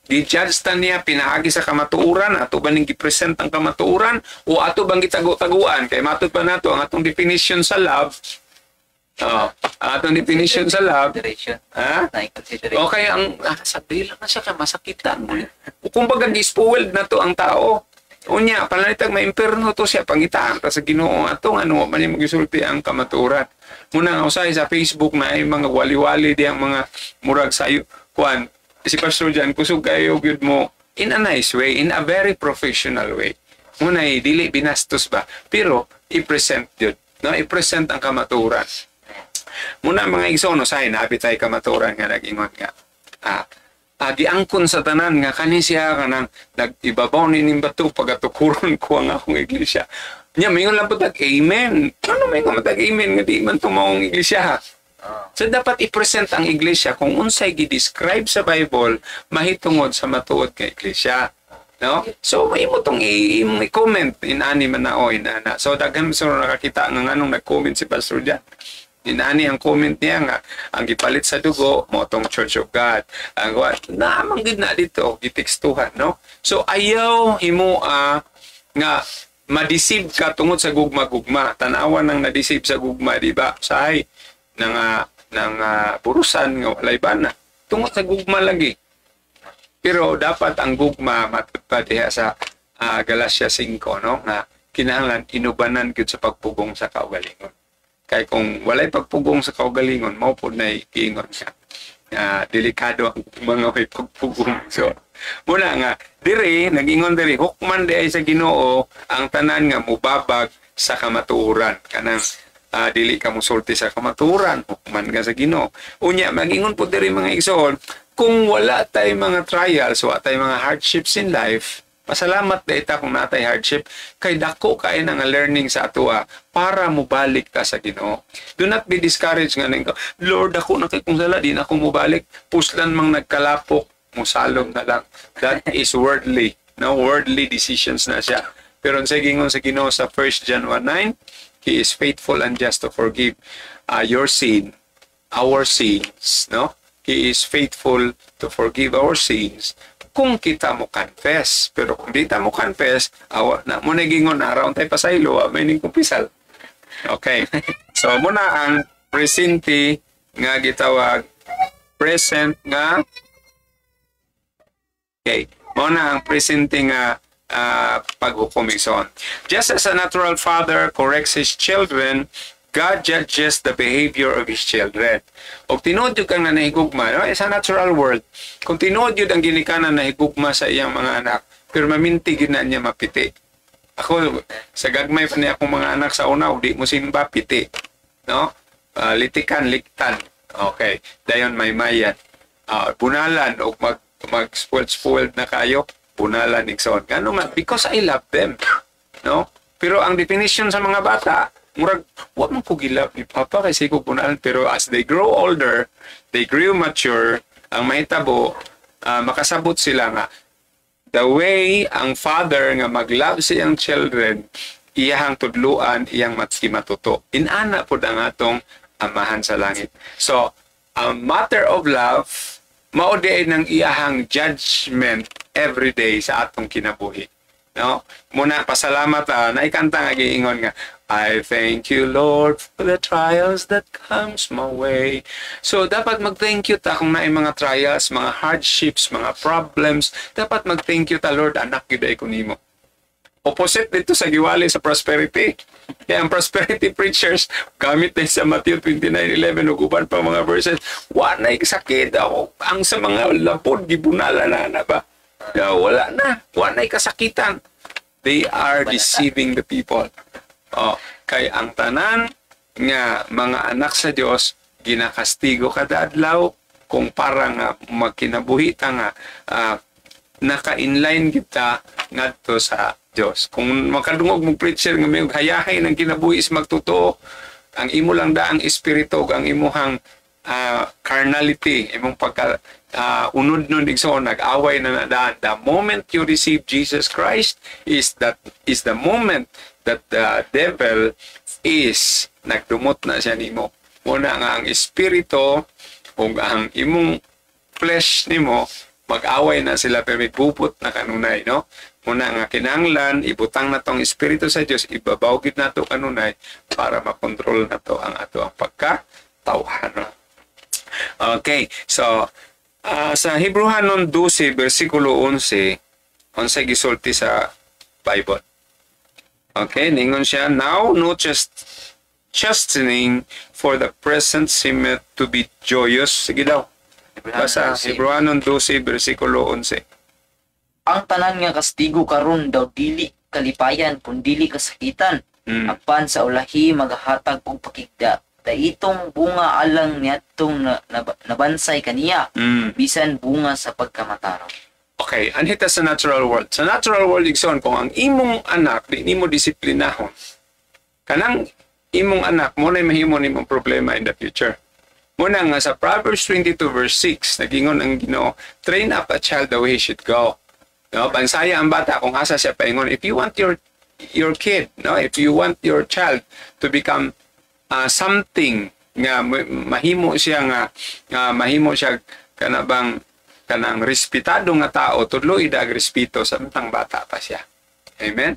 gi-judge ta niya pinaagi sa kamatuoran, ato ba ning gi-present ang kamatuoran o ato bang gitago-taguan. Kay matud pa nato ang atong definition sa love. Ang atong definition sa love. Consideration. Ha? Consideration. Okay, ang sabi lang na siya kay masakitan mo. Kung baga gi-spoiled na to ang tao. Unya, panalitag maimperno to siya pangitaan ta sa Ginoo atong ano man yung gisulti ang kamatuoran. Muna nga usay sa Facebook na ay mga wali-wali di ang mga murag sayo kuan si Pastor Jan kusog kayo gyud mo in a nice way, in a very professional way. Muna dili binastos ba pero i-present yun, no? I-present ang kamatuoran. Muna mga igsoon usay nabi tay kamatuoran nga nagingon nga. Giangkon sa tanan nga kani siya kanang nag-ibabaw ni ning bato pagatukuron ko ang akong iglesia. Nya mayon lang pud amen. Ano may matag amen nga di man tumaong iglesia. So dapat i-present ang iglesia kung unsay gi-describe sa Bible mahitungod sa matuod nga iglesia. No? So may mo tong i-comment inani man na o inana. So daghan so nakakita nga nganong nag-comment si Pastor Jan. Inani ang comment niya nga ang gipalit sa dugo mo tong Church of God. Ang naamang gid na dito gitekstuhan, no? So ayaw himo nga ma-deceive ka tungod sa gugma-gugma. Tanawan nang na-deceive sa gugma, di ba? Sahay ng burusan nga walay bana. Tungod sa gugma lagi. Pero dapat ang gugma matupad diha sa Galatia 5, no? Nga kinahanglan inubanan gyud sa pagpugong sa kaugalingon. Kay kung walay pagpugong sa kaugalingon, mao pod na iingon siya. Delikado ang mga may pagpugong. So, muna nga, nag-ingon diri, hukman di ay sa Ginoo ang tanan nga mubabag sa kamatuoran. Kanang dili ka musulti sa kamatuoran, hukman ka sa Ginoo. Unya, mag-ingon po diri mga igsoon, kung wala tay mga trials, wala tay mga hardships in life, pasalamat data kung natay hardship kay dako kay na nga learning sa atua para mubalik ka sa Ginoo. Do not be discouraged nga ning Lord ako na kay kung sala di na ako mubalik puslan mang nagkalapok musalom na lang. That is worldly. No worldly decisions na siya. Pero sa gingon sa Ginoo sa 1 John 1:9, He is faithful and just to forgive your sin, our sins, no? He is faithful to forgive our sins kung kita mo confess. Pero kung di ta mo confess, na mo nagingon na around tayo pasaylo, may ning kumpisal. Okay. So, muna ang presente nga gitawag present nga okay. Muna ang presente nga paghukomison. Just as a natural father corrects his children, God judges the behavior of His children. O tinuod yun kang nanahigugma, no? Sa natural world, kung tinuod yun ang ginikanan na higugma sa iyang mga anak, pero maminti na niya mapiti. Ako, sa gagmay pa niya akong mga anak sa una, di mo simba, piti. No? Litikan, liktan. Okay. Dayon may mayan. Bunalan, o mag-spoiled na kayo, bunalan, ikson. Gano man? Because I love them. No? Pero ang definition sa mga bata, murag, wag man ko gilap ni Papa kasi ko punalan. Pero as they grow older, they grow mature, ang mahitabo, makasabot sila nga, the way ang father nga mag-love sa iyang children, iyahang tudluan, iyang matuto. Inana po ang atong amahan sa langit. So, a matter of love, maudi ng iyahang judgment every day sa atong kinabuhi. No? Muna, pasalamat, naikanta nga giingon nga, I thank you, Lord, for the trials that comes my way. So, dapat mag-thank you ta kung naay mga trials, mga hardships, mga problems. Dapat mag-thank you ta, Lord, anak yun ay kunimo. Opposite dito sa giwali sa prosperity. Kaya ang prosperity preachers, gamit na sa Matthew 29:11, uguban pa mga verses, wanay sakit ako. Ang sa mga lapod, gibunala na ba? Wala na. Wanay kasakitan. They are deceiving the people. Kay ang tanan nga mga anak sa Dios ginakastigo kada adlaw kung para nga magkinabuhi ta nga naka-inline kita ngadto sa Dios. Kung makadungog mong preacher nga may hayahay ng kinabuhi is magtotoo, ang imo lang daang espiritu ang imuhang carnality, imong pagka unod nun igsoon, nag-away na nadaan. The moment you receive Jesus Christ is the moment that the devil is nagdumot na siya nimo. Muna nga ang espiritu o ang imong flesh nimo mag-away na sila pero may bubot na kanunay, no? Muna nga kinahanglan ibutang na tong espiritu sa Dios, ibabawgid nato kanunay para makontrol nato ang ato ang pagkatawhan, no? Okay, so sa Hebrehanon 12 versikulo 11 unsay gisulti sa Bible. Okay, ningon siya, now no chastening for the present seemeth to be joyous. Sige daw. Basa Hebrehanon 12 versikulo 11. Ang tanan nga kastigo karon daw dili kalipayan kun dili kasakitan. Apan sa ulahi magahatag og pakigda. Daitong bunga alang niadtong nabansay kaniya. Bisan bunga sa pagkamataraw. Okay, anhita sa natural world. Sa natural world igsoon kung ang imong anak di nimo disiplinahon. Kanang imong anak mo na mahimo nimong problema in the future. Muna nga sa Proverbs 22 verse 6, nagingon ang Ginoo, train up a child the way he should go. No, bansaya ang bata kung asa siya paingon. If you want your kid, no, if you want your child to become something nga mahimo siya kanang respetado nga tao, tudloy dag respeto samtang bata pa siya. Amen.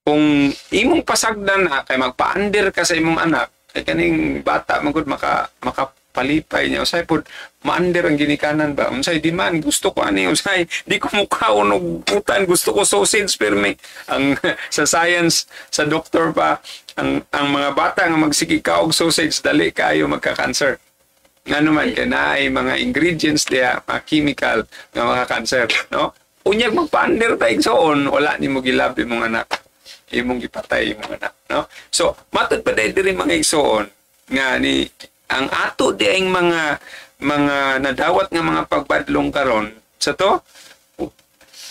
Kung imong pasagdan na kay magpa-under ka sa imong anak, ay kaning bata magud makapalipay niya usay pod ma-under ang ginikanan ba unsay di man gusto ko ani usay di ko mukhaon og putan gusto ko sausage perme ang sa science sa doktor pa ang mga bata nga magsigi ka og sausage dali kayo magka-cancer ngano man kay naay mga ingredients diya mga chemical nga maka-cancer, no? Unyag magpa-under ta igsoon wala nimo gilab imong anak, imong gipatay imong anak, no? So matud pa diri mga igsoon nga ni ang ato di ang mga nadawat nga mga pagbadlong karon sa to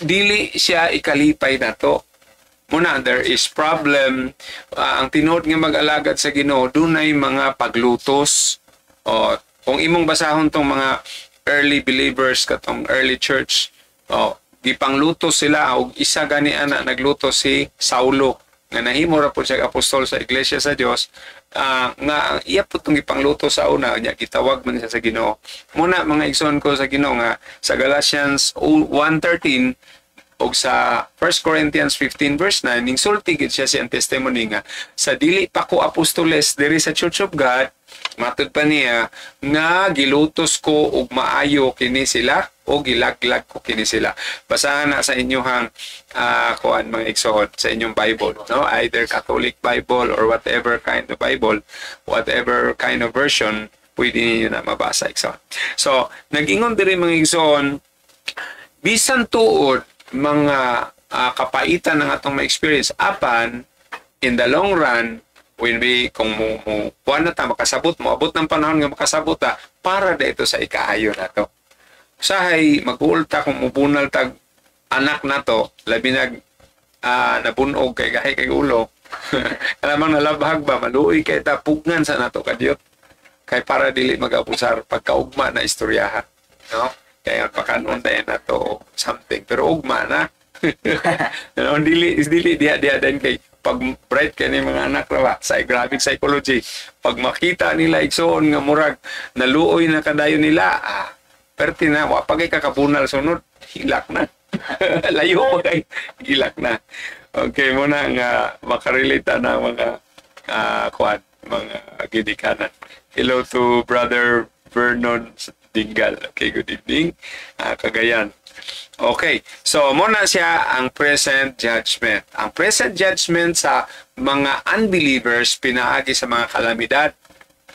dili siya ikalipay nato. Muna there is problem ang tinuod nga mag-alagad sa Ginoo dunay mga paglutos o kung imong basahon tong mga early believers katong early church gipanglutos sila og isa gani ana nagluto si Saulo nga nahimo ra pud siya apostol sa iglesia sa Dios nga iya pud tong gipangluto sa una nya gitawag man siya sa Ginoo. Muna mga igsoon ko sa Ginoo nga sa Galatians 1:13 og sa 1 Corinthians 15 verse 9 ning sulti gid siya siyang testimony nga sa dili pa ko apostoles diri sa Church of God matud pa niya nga gilutos ko og maayo kini sila o gilaglag ko kini sila. Basahan na sa inyong kuan mga igsoon sa inyong Bible, no? Either Catholic Bible or whatever kind of Bible, whatever kind of version pwede niyo na mabasa igsoon. So nagingon diri mga igsoon bisan tuod mga kapaitan ng atong ma-experience apan in the long run when we kung kuan na ta makasabot mo abot ng panahon nga makasabot ta para dito sa ikaayo nato. Usahay mag-uulta kung mubunal tag anak nato labi nag nabunog kay gahi kay ulo alamang nalabhag ba maluoy kay ta pugnan sa nato kadiyot kay para dili mag-abusar pagkaugma na istoryahan, no? Kaya pakanon tayo na to something pero ugma na no, dili dia din kay pag bright kay ni mga anak rawa sa graphic psychology pag makita nila igsoon nga murag naluoy na kadayon nila perti na wa pagay kakabunal sunod hilak na layo mo kay hilak na. Okay muna nga makarelate na mga kuan mga gidikanan. Hello to Brother Vernon Dingal. Okay, good evening. Cagayan. Okay, so muna siya ang present judgment. Ang present judgment sa mga unbelievers pinaagi sa mga kalamidad,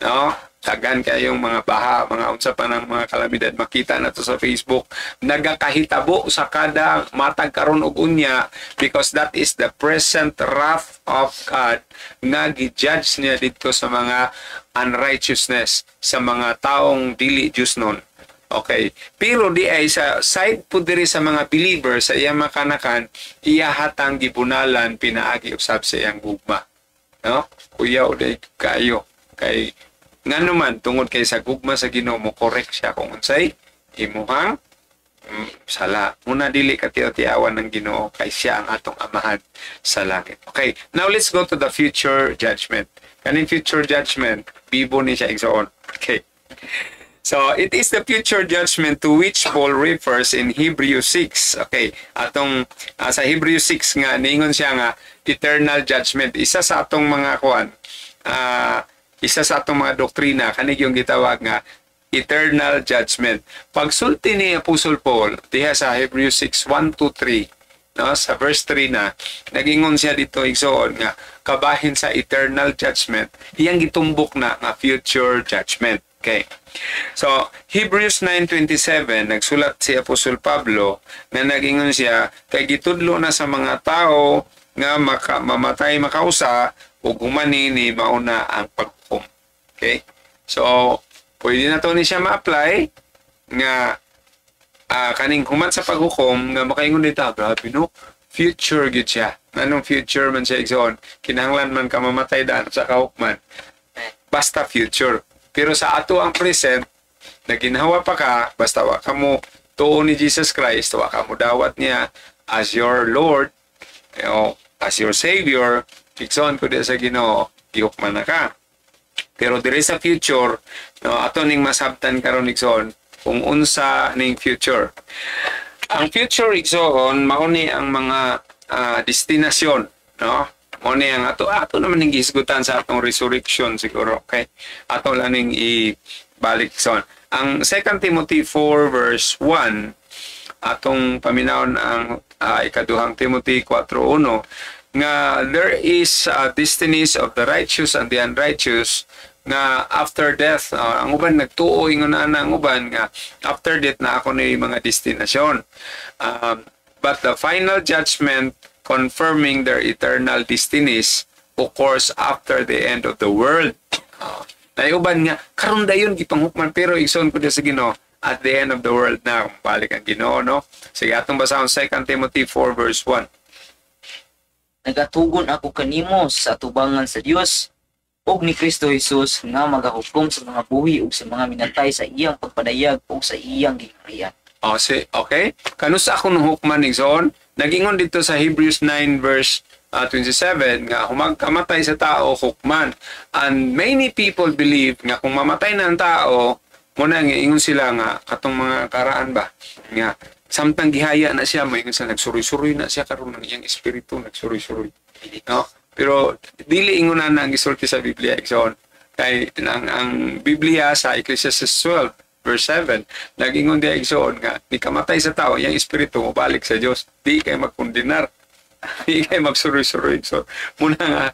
no? Tagan kayong mga baha, mga unsa pa ng mga kalamidad makita na to sa Facebook. Nagakahitabo sa kada matag karon og unya because that is the present wrath of God nga gi-judge niya dito sa mga unrighteousness, sa mga taong dili Diyos nun. Okay, pero di ay sa side po diri sa mga believers sa iyang makanakan iya hatang gibunalan pinaagi usab sa iyang gugma, no? Kuya uday kayo kay Nganuman tungod kay sa gugma sa Ginoo mo correct siya kung unsay imuhang sala. Muna dili ka tiyawan ng Ginoo kay siya ang atong amahan sa langit. Okay, now let's go to the future judgment. Kaning future judgment, bibo ni siya igsoon. Okay. So, it is the future judgment to which Paul refers in Hebrews 6. Okay, atong sa Hebrews 6 nga niingon siya nga eternal judgment. Isa sa atong mga isa sa atong mga doktrina kanig yung gitawag nga eternal judgment. Pagsulti ni Apostle Paul diha sa Hebrews 6, 1 to 3, no, sa verse 3 na, nagingon siya dito igsoon nga, kabahin sa eternal judgment, iyang gitumbok na nga future judgment. Okay. So, Hebrews 9:27, nagsulat si Apostle Pablo na nagingon siya, kay gitudlo na sa mga tao nga mamatay makausa o gumani ni mauna ang paghukom. Okay? So, pwede na to ni siya ma-apply nga kaning human sa paghukom nga makaingon dito, grabe no, future gid siya. Anong future man siya igsoon? Kinahanglan man ka mamatay daan sa kahukman. Basta future. Pero sa ato ang present, na ginhawa pa ka, basta wa ka mo tuon ni Jesus Christ, wa ka mo dawat niya as your Lord, as your Savior, igsoon ko di sa Ginoo, gihukman na ka. Pero there is a future, no, ato ning masabtan karon igsoon kung unsa ning future. Ang future igsoon mao ni ang mga destinasyon, no? Mao ni ang ato naman ning gisgutan sa atong resurrection siguro, okay? Ato lang ning ibalik igsoon. Ang 2 Timothy 4 verse 1 atong paminawon ang ikaduhang Timothy 4:1 nga there is destinies of the righteous and the unrighteous nga after death, ang uban nagtuo ingon na ang uban nga after death na ako ni mga destinasyon. But the final judgment confirming their eternal destinies occurs after the end of the world. Naiuban nga karon dayon gipanghukman pero igsoon ko sa Ginoo at the end of the world na balik ang Ginoo, no? Sige atong basahon 2 Timothy 4 verse 1. Nagatugon ako kanimo sa tubangan sa Dios ug ni Kristo Jesus nga magahukom sa mga buhi ug sa mga minatay sa iyang pagpadayag ug sa iyang gingharian. Okay. Kanusa ako nung hukman igsoon? Nagingon dito sa Hebrews 9 verse 27 nga humagkamatay sa tao hukman. And many people believe nga kung mamatay na ang tao, muna nga ingon sila nga katong mga karaan ba nga samtang gihaya na siya, may ingon sila nagsuroy-suroy na siya karon ng iyang espiritu nagsuroy-suroy. No? Pero dili ingon na ang gisulti sa Biblia igsoon. Kay ang Biblia sa Ecclesiastes 12 verse 7, nagingon diya igsoon nga, ni kamatay sa tao, yung espiritu mo balik sa Diyos, di kayo magkundinar, di kayo magsuroy-suroy. So, muna nga,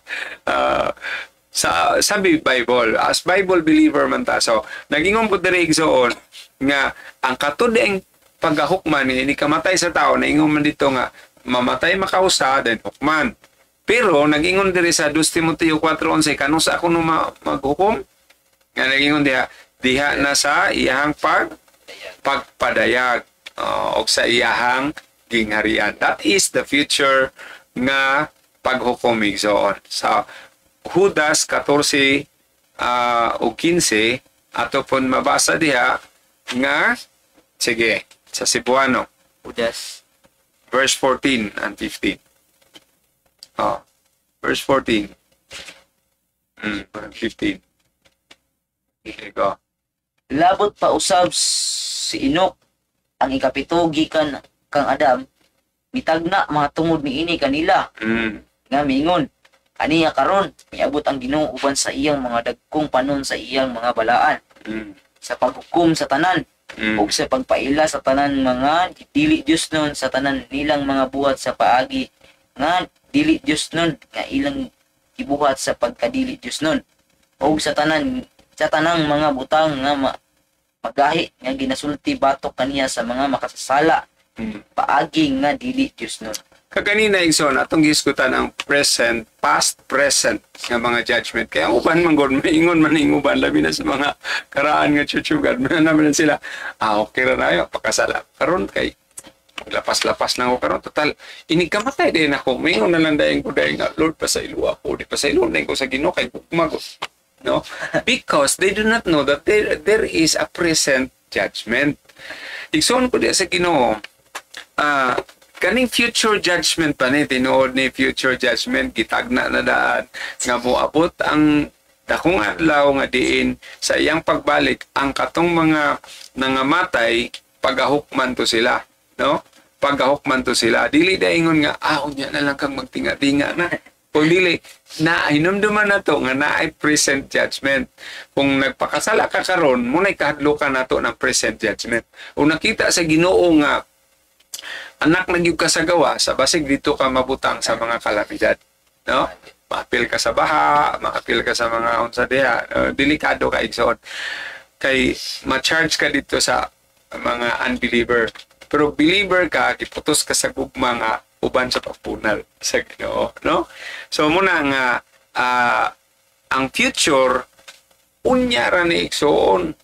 sa Bible, as Bible believer man ta, so, nagingon ko dire igsoon, nga, ang katudeng paghahukman, ni kamatay sa tao, naingon man dito nga, mamatay makausa, then hukman. Pero, nagingon dire sa 2 Timoteo 4:11, kanusa ako nung maghukom? Nga nagingon diha na sa iyahang pagpadayag o sa iyahang gingharian. That is the future nga paghukom igsoon. Sa Judas 14 o 15 ato pon mabasa diha nga sige sa Cebuano Judas verse 14 and 15. Verse 14 15. Okay, go. labot pa usab si Inok ang ikapito gikan kang Adam mitagna mga tungod niini kanila nga mingon kaniya karon miabot ang Ginoo uban sa iyang mga dagkong panon sa iyang mga balaan sa paghukom sa tanan ug sa pagpaila sa tanan mga dili Dios nun sa tanan nilang mga buhat sa paagi nga dili Dios nun nga ilang ibuhat sa pagkadili Dios nun ug sa tanang mga butang nga magahi nga ginasulti batok kaniya sa mga makasasala paagi nga dili Dios nun. Kaganina igsoon atong giskutan ang past present nga mga judgment. Kaya ang uban man gud maingon man ning uban labi na sa mga karaan nga chuchugad man naman sila. Okay ra nayo pakasala. Karon kay lapas-lapas na ako karon total inigkamatay din ako. Maingon na lang dayon ko dayon nga Lord pasaylo ako di pasaylo na ko sa Ginoo kay kumagot. No? Because they do not know that there is a present judgment. Igsoon ko diya sa Ginoo, kaning future judgment pa ni, tinuod ni future judgment, gitagna na daan, nga moabot ang dakong adlaw nga diin sa iyang pagbalik, ang katong mga nangamatay, pagahukman to sila. No? Pagahukman to sila. Dili daingon nga, unya na lang kang magtinga-tinga na. Kung dili, hinumduman na to nga naay present judgment. Kung nagpakasala ka karon, muna'y kahadlukan na to ng present judgment. Kung nakita sa Ginoo nga, anak nagyug ka sa gawa, sa basig dito ka mabutang sa mga kalamidad. No? Maapil ka sa baha, maapil ka sa mga unsa diha, delikado ka igsoon. Kay ma-charge ka dito sa mga unbeliever. Pero believer ka, giputos ka sa gugma nga uban sa pagpunal sa Ginoo, no? So muna nga ang future unya ra ni igsoon.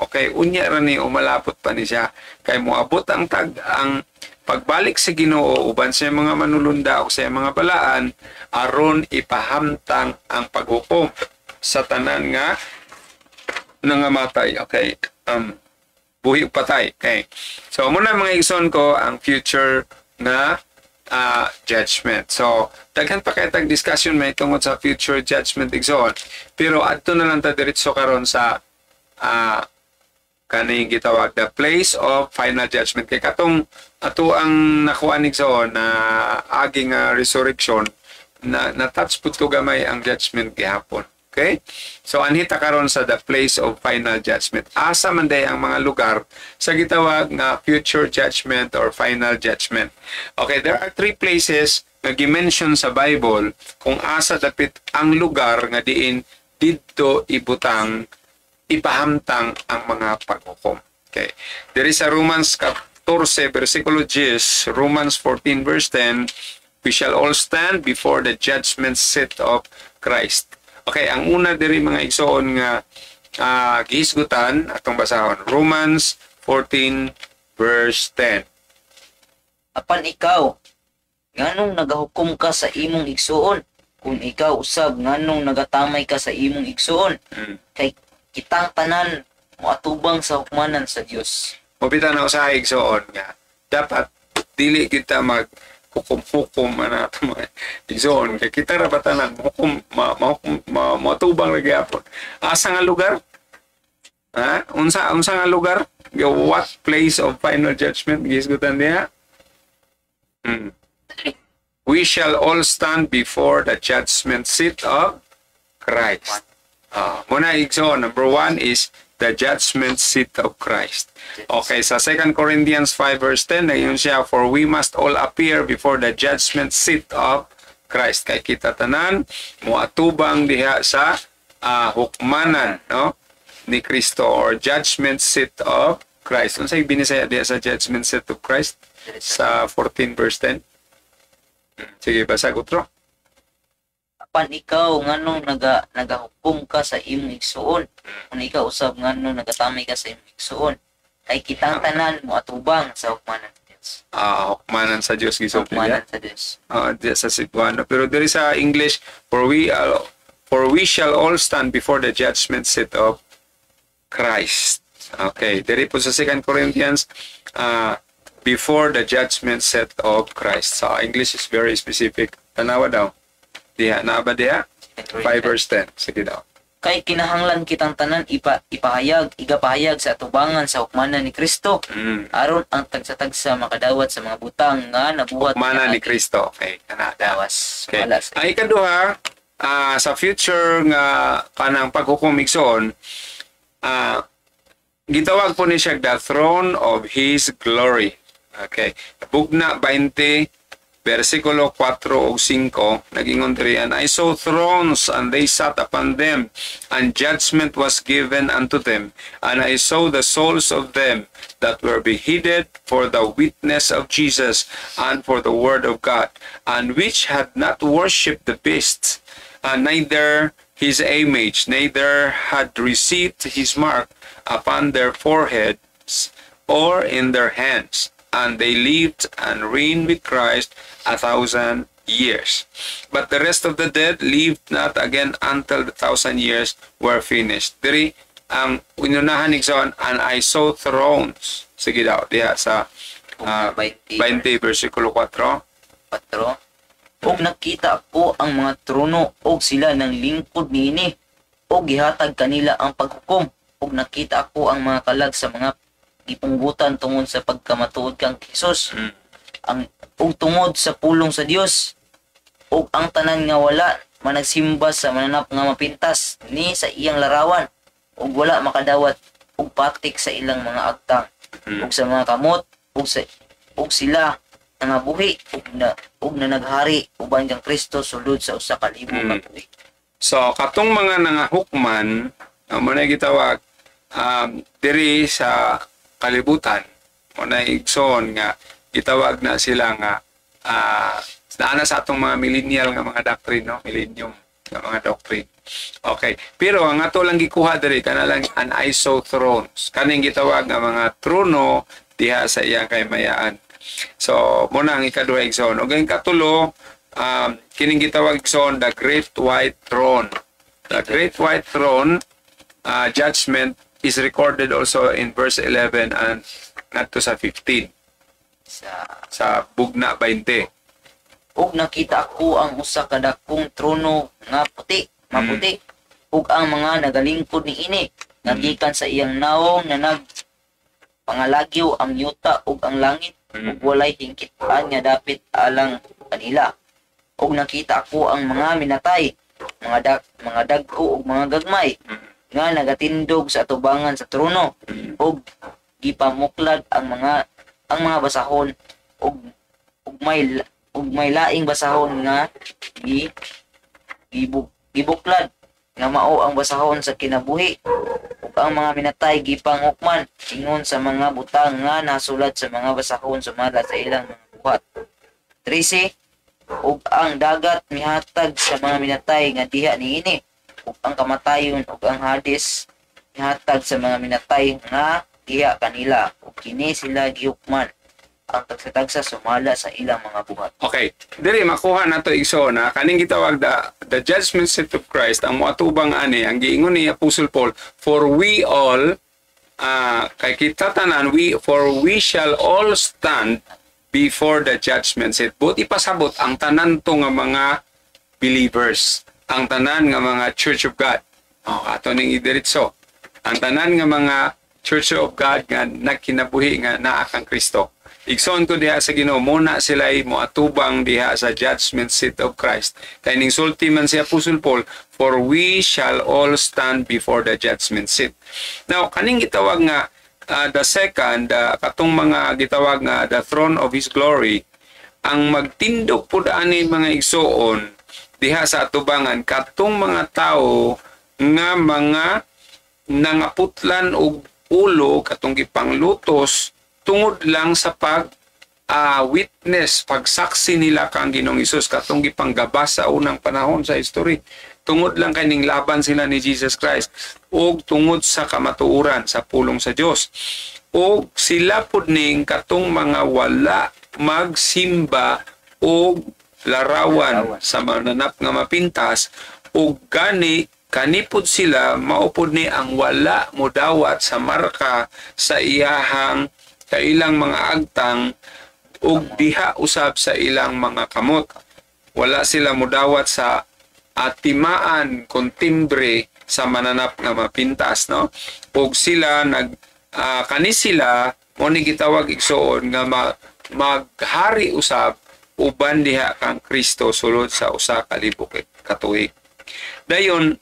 Okay, unya ra ni umalapot pa ni siya kay moabot ang pagbalik sa Ginoo uban sa mga manulunda o sa mga balaan aron ipahamtang ang paghukom sa tanan nga nangamatay. Okay, buhi patay. Okay. So muna mga igsoon ko ang future na judgment. So daghan pa kay tag discussion may tungod sa future judgment igsoon. Pero adto na lang ta diretso karon sa kaning gitawag the place of final judgment. Kay katong ato ang nakuha igsoon na aging resurrection na touch pud ko gamay ang judgment gihapon. Okay? So anhita karon sa the place of final judgment. Asa man day ang mga lugar sa gitawag nga future judgment or final judgment. Okay, there are 3 places nga gi-mention sa Bible kung asa dapit ang lugar nga diin didto ipahamtang ang mga paghukom. Okay. There is a Romans 14 versikulo 10, Romans 14 verse 10, we shall all stand before the judgment seat of Christ. Okay, ang una diri mga igsoon nga gihisgutan atong basahon. Romans 14 verse 10. Apan ikaw, nganong nagahukom ka sa imong igsuon? Kung ikaw usab nganong nagatamay ka sa imong igsuon? Kay kitang tanan moatubang sa hukmanan sa Dios. Mobita na usaha igsoon nga dapat dili kita hukom na ito mga igsoon. Kaya kita rabatanan, matubang lagi apon. Asa nga lugar? Unsa nga lugar? What place of final judgment? Gisgutan niya? We shall all stand before the judgment seat of Christ. Muna igsoon, number 1 is the judgment seat of Christ. Okay, sa 2 Corinthians 5 verse 10, na yun siya, for we must all appear before the judgment seat of Christ. Kay kita tanan, muatubang diha sa hukmanan, no? Ni Kristo or judgment seat of Christ. Ano sa'yo binisaya diha sa judgment seat of Christ? Sa 14 verse 10. Sige, basa utro. Apan ikaw nganong nagahukom ka sa imong igsuon? Kung ikaw usab nganong nagatamay ka sa imong igsuon? Kay kitang tanan mo atubang sa hukmanan sa Dios. Hukmanan sa Dios gisod Hukmanan sa Dios. Diya sa Cebuano. Pero there is sa English, for we shall all stand before the judgment seat of Christ. Okay, diri po sa 2 Corinthians, before the judgment seat of Christ. So English is very specific. Tanawa daw. Diha, naaba diha? 5 verse 10. Sige daw. Kay kinahanglan kitang tanan igapahayag sa atubangan sa hukmanan ni Kristo. Aron ang tagsa-tagsa makadawat sa mga butang nga nabuhat hukmanan ni Kristo. Okay, kana dawas. Okay. Ang ikaduha, sa future nga kanang paghukom igsoon, gitawag po ni siya the throne of His glory. Okay. Bugna 20 versikulo 4 o 5, nagingon diri, and I saw thrones, and they sat upon them, and judgment was given unto them. And I saw the souls of them that were beheaded for the witness of Jesus and for the word of God, and which had not worshipped the beast, and neither his image, neither had received his mark upon their foreheads or in their hands. And they lived and reigned with Christ 1,000 years. But the rest of the dead lived not again until the 1,000 years were finished. Diri, ang ununahan igsoon, and I saw thrones. Sige daw, diha sa 20 versikulo 4. 4. Og nakita ko ang mga trono og sila ng lingkod niini og gihatag kanila ang paghukom. Og nakita ako ang mga kalag sa mga gipunggutan tungod sa pagkamatuod kang Hesus. Ang og tungod sa pulong sa Dios og ang tanan nga wala managsimba sa mananap nga mapintas ni sa iyang larawan ug wala makadawat og patik sa ilang mga agtang ug sa mga kamot ug sila nga buhi ug na naghari uban kang Kristo sulod sa usa ka libo ka buhi. So katong mga nangahukman mo na gitawag diri sa kalibutan mo na igsoon nga gitawag na sila nga naana sa atong mga millennial nga mga doctrine, no? Millennium nga mga doctrine. Okay. Pero ang ato lang gikuha diri kana lang an ISO thrones. Kaning gitawag nga mga trono diha sa iyang kaymayaan. So muna ang ikaduha igsoon. Og ang katulo kining gitawag igsoon the Great White Throne. The Great White Throne judgment is recorded also in verse 11 and ngadto sa 15. Sa bugna 20. Ug nakita ako ang usa ka dakong trono nga maputi ug ang mga nagalingkod niini nagikan sa iyang naong na pangalagyo ang yuta ug ang langit ug walay hingkit-an nga dapit alang kanila. Ug nakita ako ang mga minatay, mga dagko ug mga gagmay nga nagatindog sa atubangan sa trono ug gipamuklad ang mga basahon ug may laing basahon nga gibuklad nga mao ang basahon sa kinabuhi ug ang mga minatay gipangukman ingon sa mga butang nga nasulat sa mga basahon sumala sa ilang mga buhat. 13. Ug ang dagat mihatag sa mga minatay nga diha niini ug ang kamatayon ug ang Hades mihatag sa mga minatay nga diha kanila ug kini sila gihukman ang tagsa-tagsa sumala sa ilang mga buhat. Okay. Diri makuha nato igsoon na kaning gitawag the judgment seat of Christ ang moatubang ani ang giingon ni Apostle Paul, for we all kay kita tanan we shall all stand before the judgment seat. Buti pasabot ang tanan to nga mga believers, ang tanan nga mga Church of God. Ato ning idiretso. Ang tanan nga mga Church of God nga nagkinabuhi nga naa kang Kristo. Igsoon ko diha sa Ginoo muna sila moatubang diha sa judgment seat of Christ. Kay ning sulti man si Apostle Paul, for we shall all stand before the judgment seat. Now kaning gitawag nga the second katong mga gitawag nga the throne of His glory, ang magtindog pud ani mga igsoon diha sa atubangan katong mga tao nga mga nangaputlan og ulo katong gipanglutos tungod lang sa witness, pagsaksi nila kang Ginoong Hesus katong gipanggabas sa unang panahon sa history. Tungod lang kaning laban sila ni Jesus Christ ug tungod sa kamatuoran sa pulong sa Dios. Ug sila pud ning katong mga wala magsimba og larawan sa mananap nga mapintas ug kanipod sila maupod ni ang wala modawat sa marka sa iyahang ilang mga agtang ug diha usab sa ilang mga kamot. Wala sila modawat sa timaan kon timbre sa mananap nga mapintas, no? Ug sila kani sila mo ni gitawag igsoon nga maghari usab uban diha kang Kristo sulod sa usa ka libo ka tuig. Dayon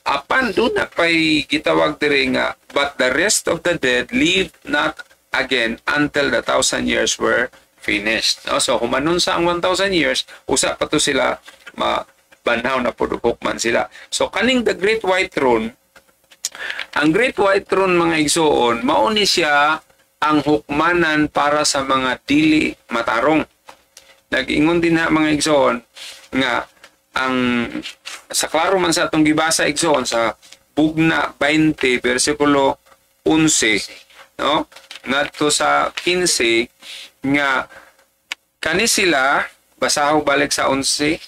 apan doon na pa'y gitawag diri nga, but the rest of the dead lived not again until the 1,000 years were finished. No? So, humanon sa ang 1,000 years, usa pa to sila, banhaw na pudukokman sila. So, kaning the Great White Throne, ang Great White Throne mga igsoon, mauni siya ang hukmanan para sa mga dili matarong. Nag-ingon din na mga igsoon, nga, sa klaro man sa atong gibasa igsoon sa bugna 20 versikulo 11, no? Ngadto sa 15 nga kani sila Basaho balik sa 11.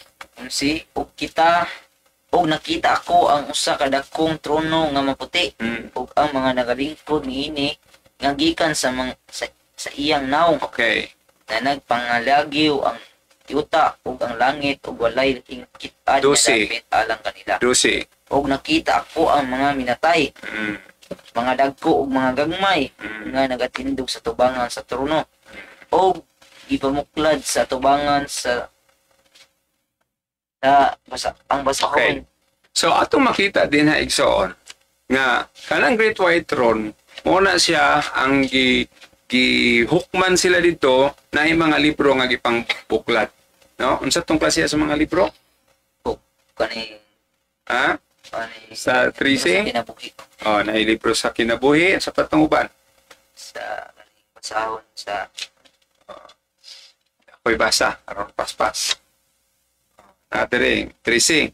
ug nakita ako ang usa ka dakong trono nga maputi ug ang mga nagalingkod niini nga gikan sa iyang naong Okay. na nagpangalagyo ang yuta ug ang langit ug walay kita Dose. dapit alang kanila. 12. Ug nakita ako ang mga minatay, Mm. mga dagko ug mga gagmay nga nagatindog sa tubangan sa trono ug ipamuklad sa tubangan ang basahon. Okay. So atong makita din ha igsoon nga kanang Great White Throne muna siya ang gihukman sila dito na yung mga libro nga gipang buklat. No? Unsa tong klase sa mga libro? Ug kani Ha? Sa 13? kinabuhi Oh, na libro sa kinabuhi sa patong uban. sa kaning basahon sa Ako'y basa aron paspas. Adere 13.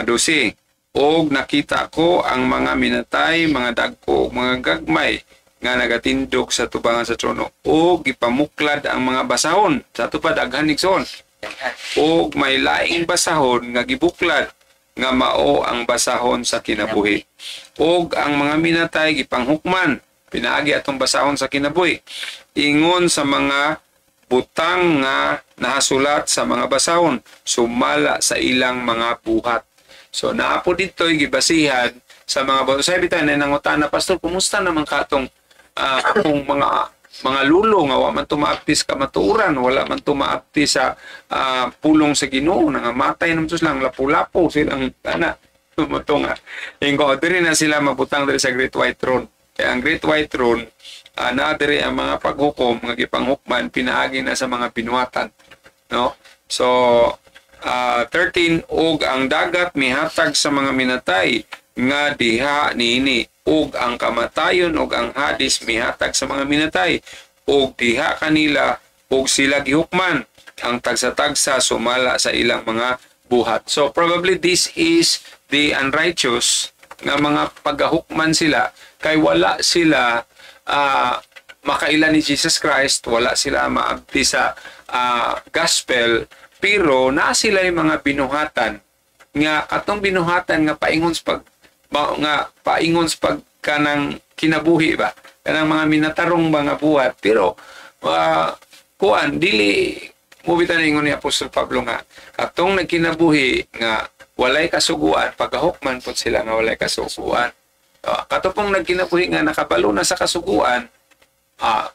12. Og nakita ko ang mga minatay, mga dagko, mga gagmay nga nagatindog sa tubangan sa trono og gipamuklad ang mga basahon sa tupad aghan igsoon. Og may laing basahon nga gibuklad nga mao ang basahon sa kinabuhi. Og ang mga minatay gipanghukman pinaagi atong basahon sa kinabuhi ingon sa mga butang nga nahasulat sa mga basahon sumala sa ilang mga buhat. So naapo dito'y gibasihan sa mga bato. Sabi tayo na nangutan na, Pastor, kumusta naman katong akong mga lulo nga wa man tumaapti sa kamaturan, wala man tumaapti sa pulong sa Ginoo, nangamatay naman lang lapu-lapo silang tumutunga. Ingo diri na sila mabutang diri sa Great White Throne. Kaya ang Great White Throne na diri ang mga paghukom nga gipanghukman pinaagi na sa mga binuhatan, no? So 13 og ang dagat mihatag sa mga minatay nga diha niini ug ang kamatayon ug ang hadis mihatag sa mga minatay ug diha kanila ug sila gihukman ang tagsa-tagsa sumala sa ilang mga buhat. So probably this is the unrighteous nga mga paghukman sila kay wala sila makailan ni Jesus Christ, wala sila maabdi sa gospel, pero na sila yung mga binuhatan nga katong binuhatan nga paingon sa kanang kinabuhi ba kanang mga minatarong mga buhat, pero kuan dili mo bitan ingon ni Apostol Pablo nga katong nagkinabuhi nga walay kasuguan pagahukman pud sila nga walay kasuguan. Katopong nagkinabuhi nga nakabalo na sa kasuguan,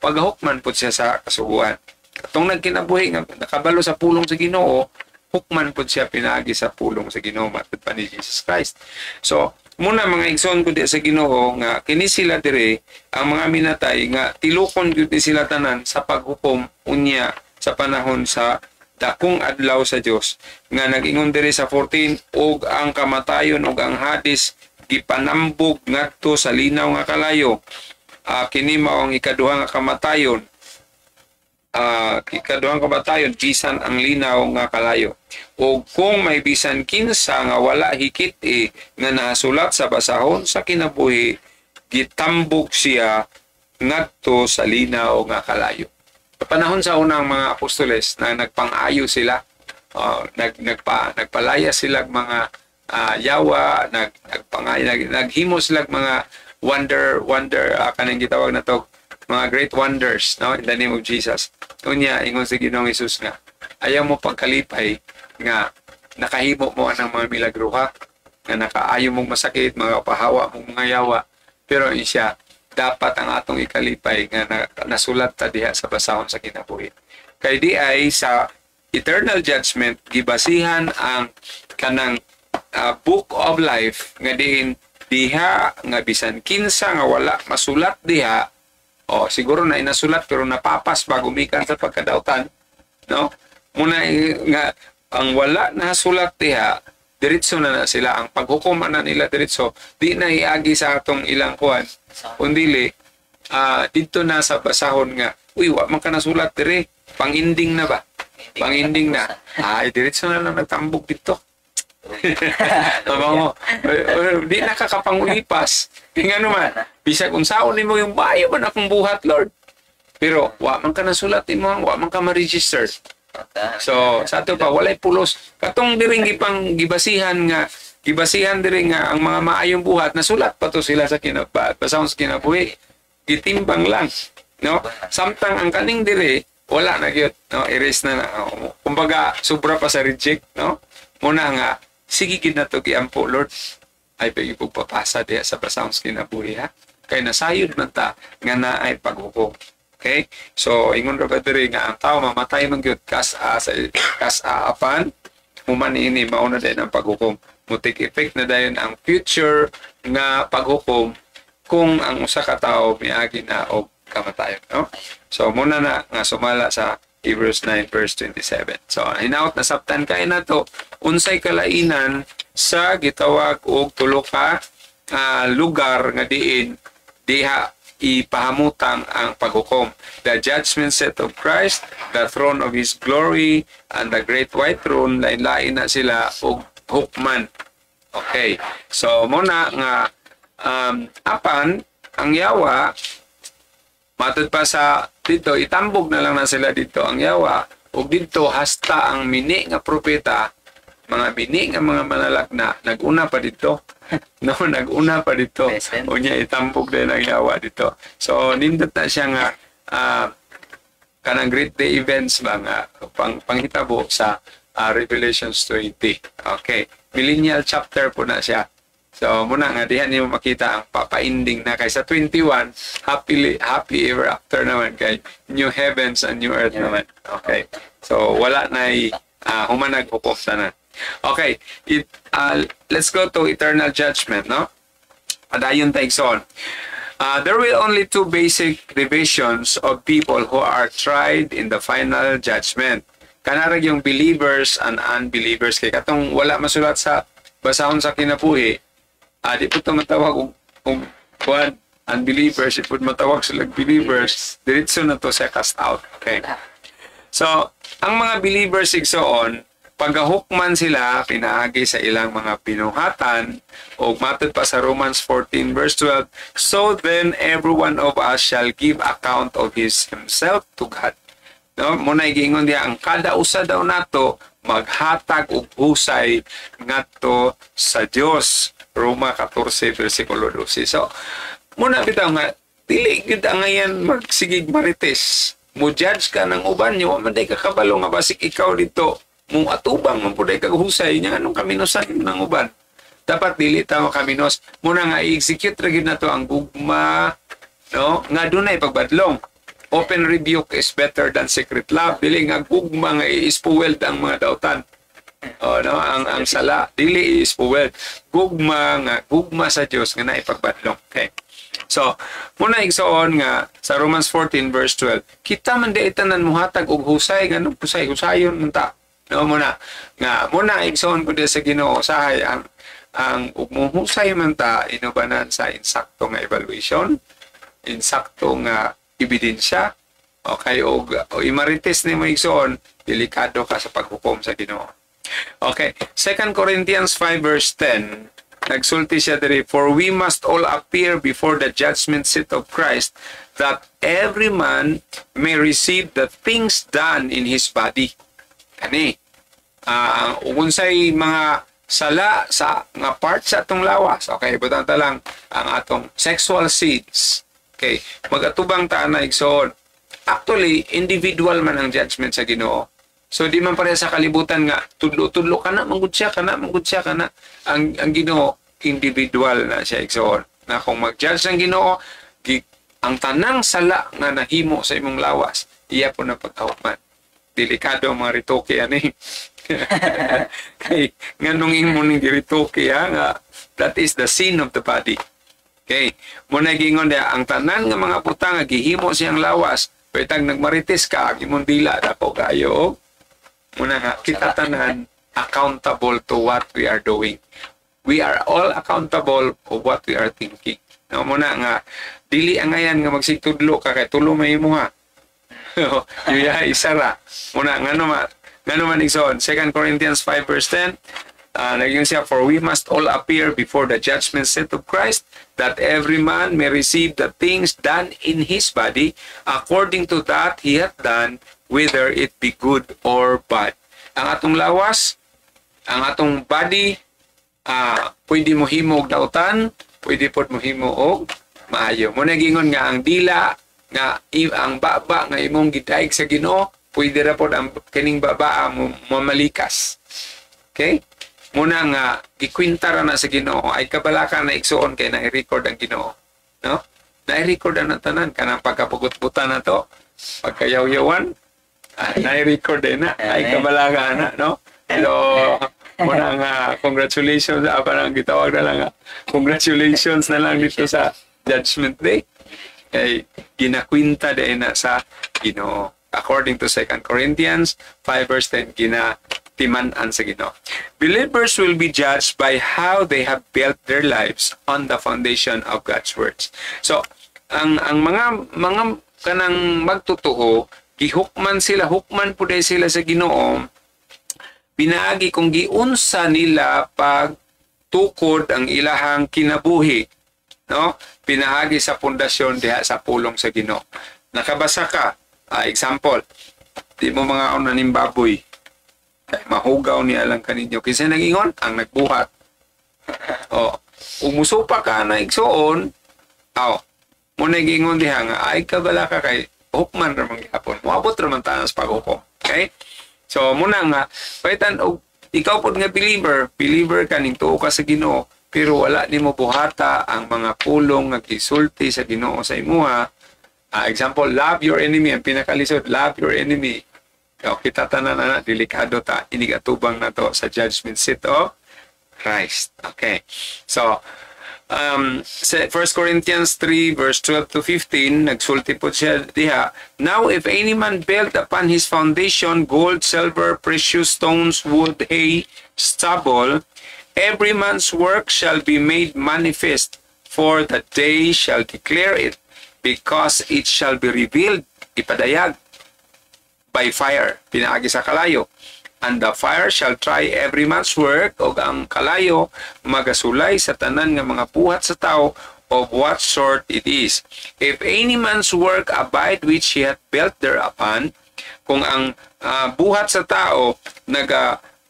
pagahukman po siya sa kasuguan. Katong nagkinabuhi nga nakabalo sa pulong sa Ginoo, hukman po siya pinaagi sa pulong sa Ginoo matod pa ni Jesus Christ. So, muna mga igsoon ko di sa Ginoo nga kini sila dire ang mga minatay nga tilukon gyud sila tanan sa paghukom unya sa panahon sa dakong adlaw sa Dios nga nag-ingon dire sa 14 og ang kamatayon og ang hadis gipanambog ngadto sa linaw nga kalayo. Kini mao ang ikaduha nga kamatayon. Ikaduhang kamatayon bisan ang linaw nga kalayo. O kung may bisan kinsa nga wala hikit nga nasulat sa basahon sa kinabuhi, gitambog siya ngadto sa linaw nga kalayo. Sa panahon sa unang mga apostoles na nagpang-ayo sila, nagpalaya sila mga yawa, naghimo sila mga wonder kanang gitawag na to mga great wonders, no, in the name of Jesus. Unya ingon sa Ginoong Hesus nga ayaw mo pagkalipay nga nakahimo mo anang mga milagro ha nga nakaayo mong masakit, mga pahawa mong mga yawa, pero siya dapat ang atong ikalipay nga nasulat ta diha sa basahon sa kinabuhi. Kay di ay sa eternal judgment gibasihan ang kanang book of life nga diha nga bisan kinsa nga wala masulat diha, siguro na inasulat pero napapas bago mikan sa pagkadautan, no? Muna nga ang wala na sulat diha diretso na sila ang paghukom na nila diretso, di na iagi sa atong ilang kuan kundili dito na sa basahon nga wa man ka nasulat dire, pang-ending na ba, pang-ending na diretso na lang nagtambog dito. Di nakakapangulipas. Nga naman, bisag unsaon nimo yung bayo man akong buhat, Lord. Pero wa man ka nasulat mo, wa man ka ma-register. So sa ato pa walay pulos katong diring gibasihan diri nga ang mga maayong buhat nasulat pa to sila sa kinabuhi basahon sa kinabuhi gitimbang lang no samtang ang kaning diri wala na gyud no erase na kumbaga sobra pa sa reject no muna nga sige gid nato giampo Lord ay pagpapasa diha sa basahon sa kinabuhi ha kay nasayod man ta nga naay paghukom. Okay? So, ingon ra ba diri nga ang tao mamatay man gyud kas-apan human ini mauna din ang paghukom. Mutik effect na dayon ang future nga paghukom kung ang usa ka tawo miagi na og kamatayon, no? So, muna na nga sumala sa Hebrews 9 verse 27. So, hinaut na sabtan kay nato unsay kalainan sa gitawag og tulo ka lugar nga diha ipahamutang ang paghukom. The judgment seat of Christ, the throne of His glory, and the great white throne, lain-lain na sila og hukman. Okay. So, muna nga apan, ang yawa, matod pa sa dito, itambog na lang na sila dito ang yawa, ug dito hasta ang mini nga propeta, mga mini nga mga manalagna, naguna pa dito. No, nag-una pa dito. O niya itambog din ang yawa dito. So, nindot na siya nga kanang great day events ba nga panghitabo sa Revelations 20. Okay. Millennial chapter po na siya. So, muna nga, diyan niyo makita ang papainding na kaysa 21, happy ever after naman kay new heavens and new earth naman. Okay. So, wala na humanag hukom na. Okay, let's go to eternal judgment, no? Adayon taigson. There will only two basic divisions of people who are tried in the final judgment. Kanarag yung believers and unbelievers. Kaya katong wala masulat sa basahon sa kinabuhi, di po ito matawag kung unbelievers, di po matawag sila believers, diretso na to sa cast out. Okay? So, ang mga believers igsoon, pagahukman sila, pinaagi sa ilang mga pinuhatan, o matod pa sa Romans 14 verse 12, so then every one of us shall give account of himself to God. No? Muna igingon diya, ang kada usa daw nato, maghatag og husay ngadto sa Dios. Roma 14 versikulo 12. So, muna bitaw nga, dili gid ang ngayon magsigig marites. Mo judge ka ng uban nyo, man day ka kabalo nga basik ikaw dito, mong atubang man puday kag husay niya anong kaminusan ng uban dapat dili ta makaminos muna nga i-execute ra gid nato ang gugma no nga dunay pagbadlong open rebuke is better than secret love dili nga gugma nga i-spoiled ang mga dautan no ang sala dili i-spoiled gugma sa Dios nga naay pagbadlong. Okay, so muna igsoon nga sa Romans 14 verse 12 kita man di tanan muhatag og husay nganong husayon man ta. No, muna igsoon ko din sa Ginoo usahay ang umuhusay man ta inubanan sa insakto nga evaluation, insakto nga ebidensya, okay, o imarites ni mo igsoon, delikado ka sa paghukom sa Ginoo. Okay, 2 Corinthians 5 verse 10, nagsulti siya diri, for we must all appear before the judgment seat of Christ, that every man may receive the things done in his body. Kani unsay mga sala sa nga part sa atong lawas, okay, butang ta lang ang atong sexual sins, okay, magatubang ta na igsoon. Actually individual man ang judgment sa Ginoo, so di man pareha sa kalibutan nga tudlo ka na manggud siya kana ang Ginoo individual na siya igsoon na kung mag-judge ang Ginoo ang tanang sala nga nahimo sa imong lawas iya po na pagkahukman. Delikado ang mga ritoke ani. Kay nganong imo ning ritoke nga that is the sin of the body. Okay, muna gingon dia ang tanan nga mga putang nga gihimo siyang lawas, petang nagmarites ka ang imong dila dako kayo. Muna nga kita tanan accountable to what we are doing. We are all accountable of what we are thinking. No, muna nga dili angayan nga magsigtudlo ka kay tulo may imo ha. Yuya isara. Muna ngano man igsoon 2 Corinthians 5 verse 10, Nagyon siya, for we must all appear before the judgment seat of Christ, that every man may receive the things done in his body according to that he hath done, whether it be good or bad. Ang atong lawas, ang atong body, pwede mo himog dautan, pwede po mo himo og maayo. Mo nagingon nga ang dila, nga ang baba nga imong gidaig sa Ginoo, pwede ra pod ang kining baba mo mamalikas. Okay? Muna nga gikwinta ra na sa Ginoo, ay kabalaka na igsuon kay na-record ang Ginoo, no? Na-record na tanan kanang pagkapugot-putan na to, pagkayaw-yawan, na-record din na, ay kabalaka na, no? So muna nga congratulations, parang gitawag na lang, congratulations na lang dito sa Judgment Day. Kay ginakwinta din na sa Ginoo. According to 2 Corinthians 5 verse 10, ginatiman-an sa Ginoo. Believers will be judged by how they have built their lives on the foundation of God's words. So, ang mga kanang magtutuo, gihukman po dahil sila sa Ginoo, pinaagi kung giunsa nila pag tukod ang ilahang kinabuhi, no? Pinahagi sa pundasyon diha sa pulong sa Ginoo. Nakabasa ka, example, di mo mga unaning baboy, kay mahugaw niya lang kaninyo. Kasi nag-ingon, ang nagbuhat. Umusupa ka na igsuon, mo nag-ingon diha nga, ay kabala ka kay hukman ramang gihapon. Muabot raman tanas paghukom. Okay? So, muna nga, paitan, ikaw po nga believer ka, ning tuo ka sa Ginoo, pero wala nimo buhata ang mga pulong nga gisulti sa Ginoo sa imuha. Example, love your enemy. Ang pinakalisod, love your enemy. Kita tanan na delikado ta, inigatubang na to sa judgment seat of Christ. Okay. So, 1 Corinthians 3 verse 12 to 15, nagsulti po siya diha, now if any man build upon his foundation gold, silver, precious stones, wood, hay, stubble, every man's work shall be made manifest, for the day shall declare it, because it shall be revealed, ipadayag, by fire, pinaagi sa kalayo. And the fire shall try every man's work, o ang kalayo magasulay sa tanan nga mga buhat sa tao, of what sort it is. If any man's work abide which he hath built thereupon, kung ang buhat sa tao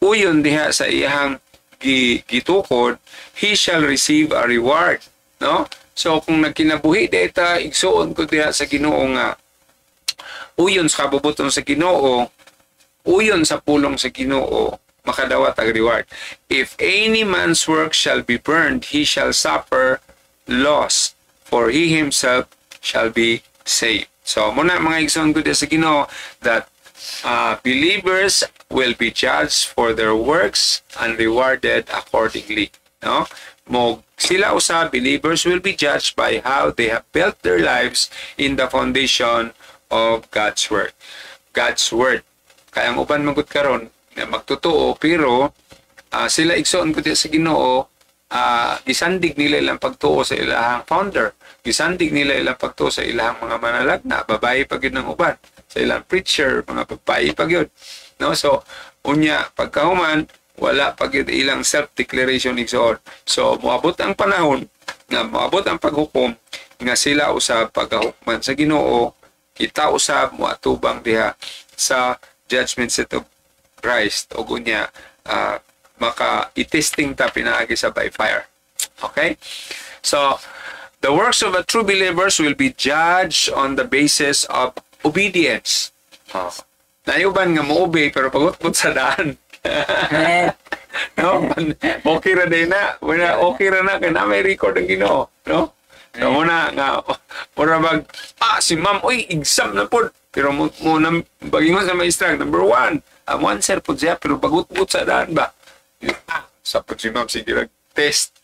uyon diha sa iyang gitukod, he shall receive a reward, no? So kung nagkinabuhi data igsuon ko diha sa Ginoo nga uyon sa kabubuton sa Ginoo, uyon sa pulong sa Ginoo, makadawat ang reward. If any man's work shall be burned, he shall suffer loss, for he himself shall be saved. So muna mga igsoon ko diha sa Ginoo that believers will be judged for their works and rewarded accordingly, no? Mo sila usab, believers will be judged by how they have built their lives in the foundation of God's word. God's word. Kaya ang uban magud karon na magtutuo, pero sila igsoon ko sa Ginoo, gisandig nila ilang pagtuo sa ilahang founder, gisandig nila ilang pagtuo sa ilahang mga manalagna, babae pa gyud ng uban, sa ilang preacher, mga babae pa gyud, no? So unya pagkahuman wala pa gyud ilang self-declaration igsoon. So moabot ang panahon nga moabot ang paghukom nga sila usab pagkahukman sa Ginoo, kita usab moatubang diha sa judgment seat of Christ, o gunya maka-itesting ta pinaagi sa by fire. Okay? So, the works of a true believers will be judged on the basis of obedience. Nayuban nga mo-obey pero pagutput sa daan. No? Okay ra din na. Okay ra na kaya na may record ang Ginoo. No? So, muna nga, muna mag, si ma'am, exam na po. Pero muna, bagingon sa maestra, number 1, answer po siya, pero bagut-but sa daan ba? Sa po si ma'am, sige test.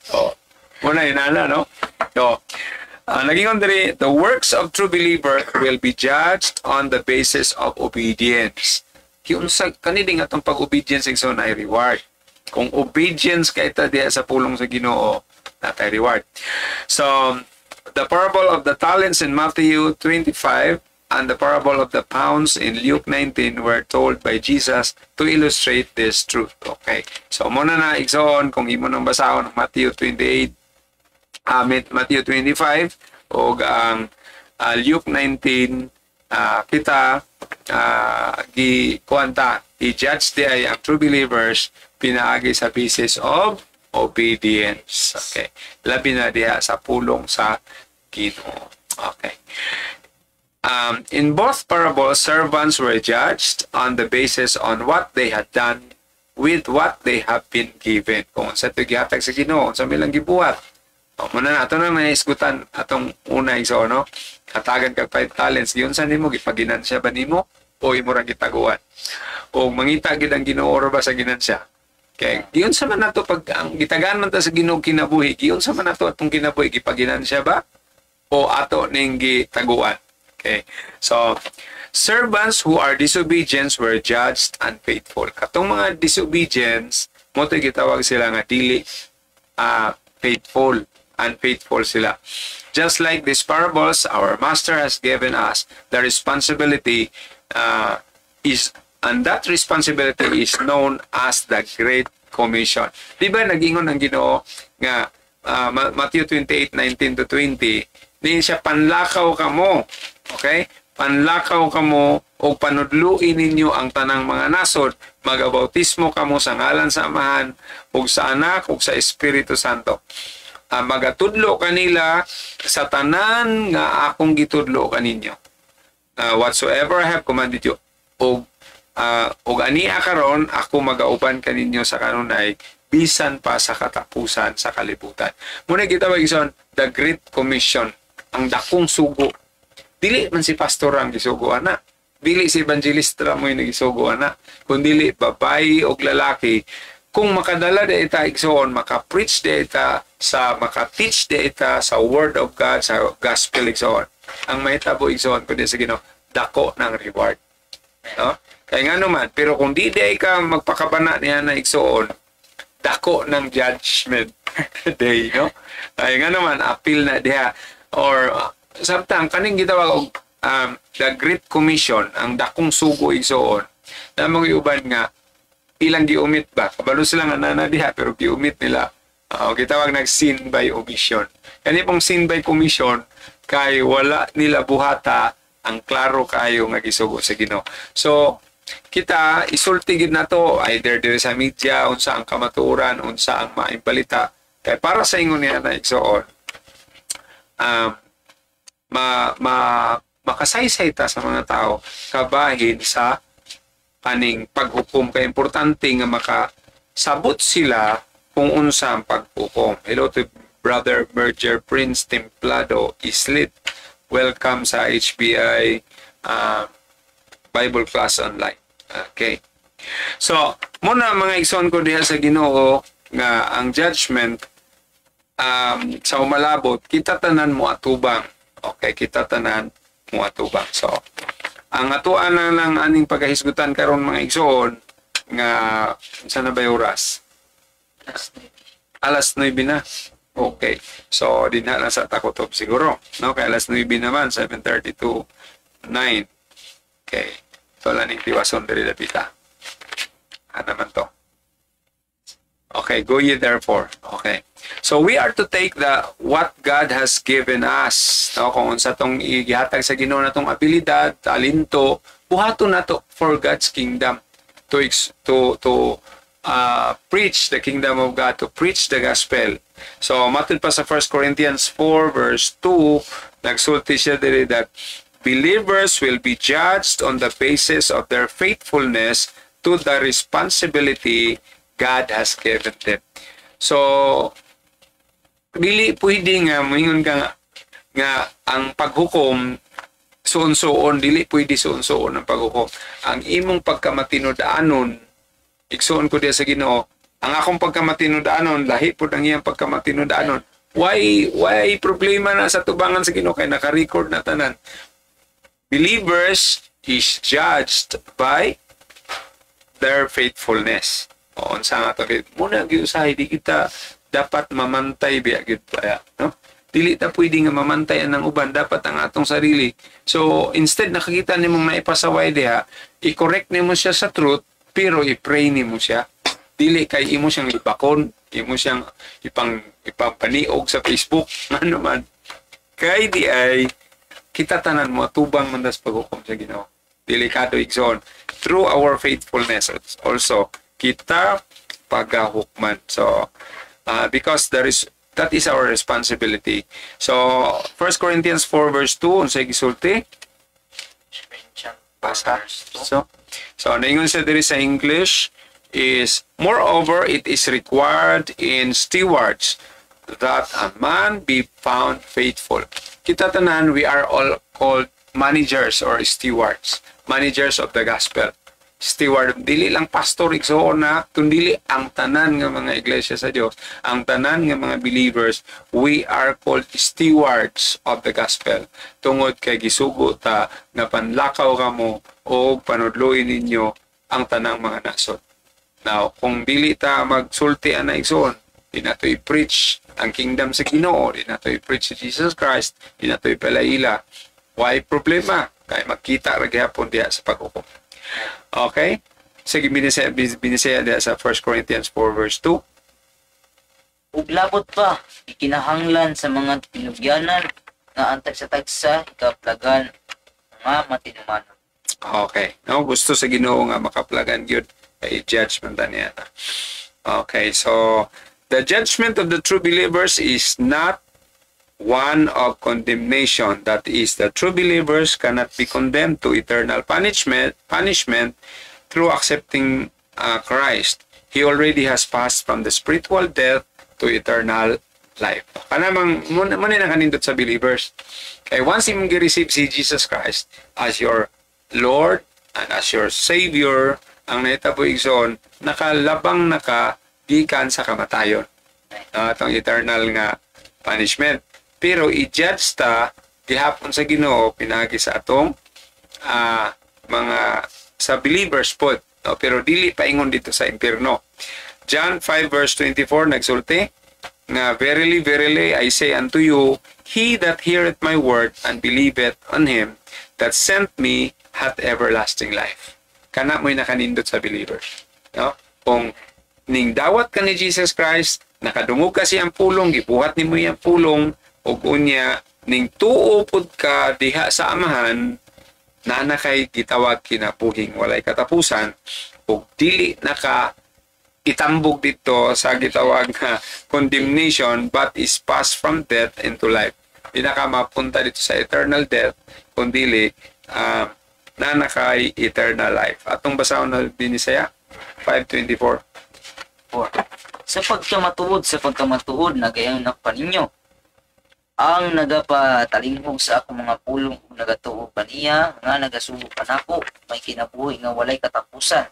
Muna inala, no? So, nagingon diri, the works of true believer will be judged on the basis of obedience. Kaniding atong pag-obedience so na reward. Kung obedience kay ta diha sa pulong sa Ginoo, natay reward. So, the parable of the talents in Matthew 25 and the parable of the pounds in Luke 19 were told by Jesus to illustrate this truth. Okay. So, muna na igsoon kung imo nang basahon Matthew 28, Matthew 25, o ang Luke 19, kita kuanta i-judge di ang true believers pinaagi sa basis of obedience. Okay. Labi na diha sa pulong sa Ginoo. Okay. In both parables, servants were judged on the basis on what they had done with what they have been given. Kung sa ito gihatag sa Ginoo, sa milang gibuhat. Muna na, ito na naisgutan atong una iso, no? Hatagan kag 5 talents. Yun sa nimo, gipaginansya ba nimo? O imo ra gitaguan? O mangita gid ang Ginoo ba sa ginansya? Okay. Yun sa man nato pag ang gitagaan man ta sa Ginoo kinabuhi, yun sa man nato atong kinabuhi gipaginansya ba? O ato ning gitaguan? Okay. So, servants who are disobedient were judged unfaithful. Katong mga disobedience, mo to gitawag sila nga dili faithful. Unfaithful sila. Just like these parables, our Master has given us the responsibility and that responsibility is known as the Great Commission. Di ba nagingon ang Ginoo nga Matthew 28:19 to 20, din siya panlakaw kamo. Okay? Panlakaw kamo o panudluin ninyo ang tanang mga nasod, magabautismo kamo sa ngalan sa Amahan ug sa Anak ug sa Espiritu Santo. Magatudlo kanila sa tanan nga akong gitudlo kaninyo. Whatsoever I have commanded you, og ania karon ako magauban kaninyo sa kanunay bisan pa sa katapusan sa kalibutan. Muna gitawag ison the Great Commission, ang dakong sugo. Dili man si pastor ang gisugo ana, dili si evangelista mo yung nagisugo ana, kundi babae o lalaki. Kung makadala de ita igsoon, maka-preach de ita maka-teach de ita sa Word of God, sa Gospel igsoon. Ang mahitabo igsoon kundi sa Ginoo, dako ng reward. No? Kaya nga naman, pero kung di de ka magpakabana niya na igsoon, dako ng judgment day, no? Kaya nga naman, appeal na diha. Or, samtang, kaning gitawag the Great Commission, ang dakong sugo igsoon, na mga iuban nga, ilang giumit ba? Kabalo sila nga nanadiha pero giumit nila. Gitawag sin by omission. Kani pong sin by commission kay wala nila buhata ang klaro kayo nga gisugo sa Ginoo. So kita isulti gid nato either diri sa media unsa ang kamatuoran, unsa ang maimbalita kay para sa ingon niya na igsoon. Makasaysay ta sa mga tao kabahin sa kaning paghukom. Kay importante nga makasabot sila kung unsa ang paghukom. Hello to Brother Merger Prince Templado Islit. Welcome sa HBI Bible Class Online. Okay. So, muna mga igsoon ko diha sa Ginoo nga ang judgment sa umalabot, kita tanan mo atubang. Okay, kita tanan mo atubang. So, ang atuan lang aning pagkahisgutan karon mga igsoon nga unsa na ba oras? Alas 9 na. Okay. So dinha na sa takotob siguro, no? Kay alas 9 naman 7:30 to 9. Okay. So laning tiwason diri dapita. Ano man to? Okay, go ye therefore. Okay. So we are to take what God has given us. No, kung unsa tong igihatag sa Ginoo natong abilidad, talento, buhaton nato for God's kingdom to preach the kingdom of God, to preach the gospel. So matud pa sa 1 Corinthians 4 verse 2, nagsulti siya diri that believers will be judged on the basis of their faithfulness to the responsibility God has given them. So, dili pwede nga, mingon ka nga ang paghukom, suon-suon, dili pwede suon-suon ang paghukom. Ang imong pagkamatinod-anon, igsuon ko diya sa Ginoo, ang akong pagkamatinod-anon, lahi po ang iyang pagkamatinod-anon. Why problema na sa tubangan sa Ginoo kay naka-record na tanan. Believers is judged by their faithfulness. O, unsa nga to, muna giusahay, di kita dapat mamantay biya gyud pa, no? dili ta pwede nga mamantayan ng uban, dapat ang atong sarili. So instead nakakita nimo maipasaway diha, i-correct nimo siya sa truth, pero i-pray nimo siya. Dili kay imo siyang ibakon, imo siyang ipapaniog sa Facebook, ano man. Kay di ay kita tanan mo tubang man das paghukom sa Ginoo. Delikado igsoon. Through our faithfulness also kita pagahukman. So because that is our responsibility. So 1 Corinthians 4 verse 2 unsay gisulti? Basa. So naingon sa diri sa English is, moreover it is required in stewards that a man be found faithful. Kita tanan, we are all called managers or stewards. Managers of the gospel. Steward, dili lang pastor igsoon na, kundi ang tanan nga mga iglesia sa Dios, ang tanan nga mga believers, we are called stewards of the gospel. Tungod kay gisugo ta nga panlakaw kamo o panudloy ninyo ang tanang mga nasod. Now, kung dili ta magsulti ana igsoon, di nato i-preach ang kingdom sa Ginoo, di nato i-preach si Jesus Christ, di nato ipalaila. Why problema? Kay makita ra gyapon diha sa pag-ukom. Okay? Sige, binisaya diha sa 1 Corinthians 4 verse 2. Ug labot pa, ikinahanglan sa mga pinugyanan na ang tagsa-tagsa, ikaplagan, nga matinumanon. Okay. No, gusto sa Ginoo nga makaplagan gyud kay judgment niya. Okay, so the judgment of the true believers is not one of condemnation. That is, the true believers cannot be condemned to eternal punishment through accepting Christ. He already has passed from the spiritual death to eternal life. Kanamang muna na kanindot sa believers. Okay, once imong gi-receive si Jesus Christ as your Lord and as your Savior, ang naitabo igsoon, nakalabang gikan sa kamatayon. Itong eternal nga punishment. Pero i-judge ta gihapon sa Ginoo pinagi sa atong mga sa believers pod. No? Pero dili paingon dito sa impierno. John 5 verse 24 nagsulti nga, verily, verily, I say unto you, he that heareth my word and believeth on him that sent me hath everlasting life. Kana mo'y nakanindot sa believers. No? Kung ning dawat ka ni Jesus Christ, nakadungog ka siyang pulong, gibuhat ni mo yung pulong, ug unya ning tuo pud ka diha sa amahan, na kay gitawag kinabuhing walay katapusan, ug dili naka itambog dito sa gitawag nga condemnation, but is passed from death into life. Di na ka mapunta dito sa eternal death, kundi na kay eternal life. Atong basahon na binisaya 5:24. Sa pagkamatuod, nagayon na pa ninyo. Ang nagapatalingkog sa akong mga pulong kung nagatuo pa niya, nga nagasubo pa nako, may kinabuhi nga walay katapusan.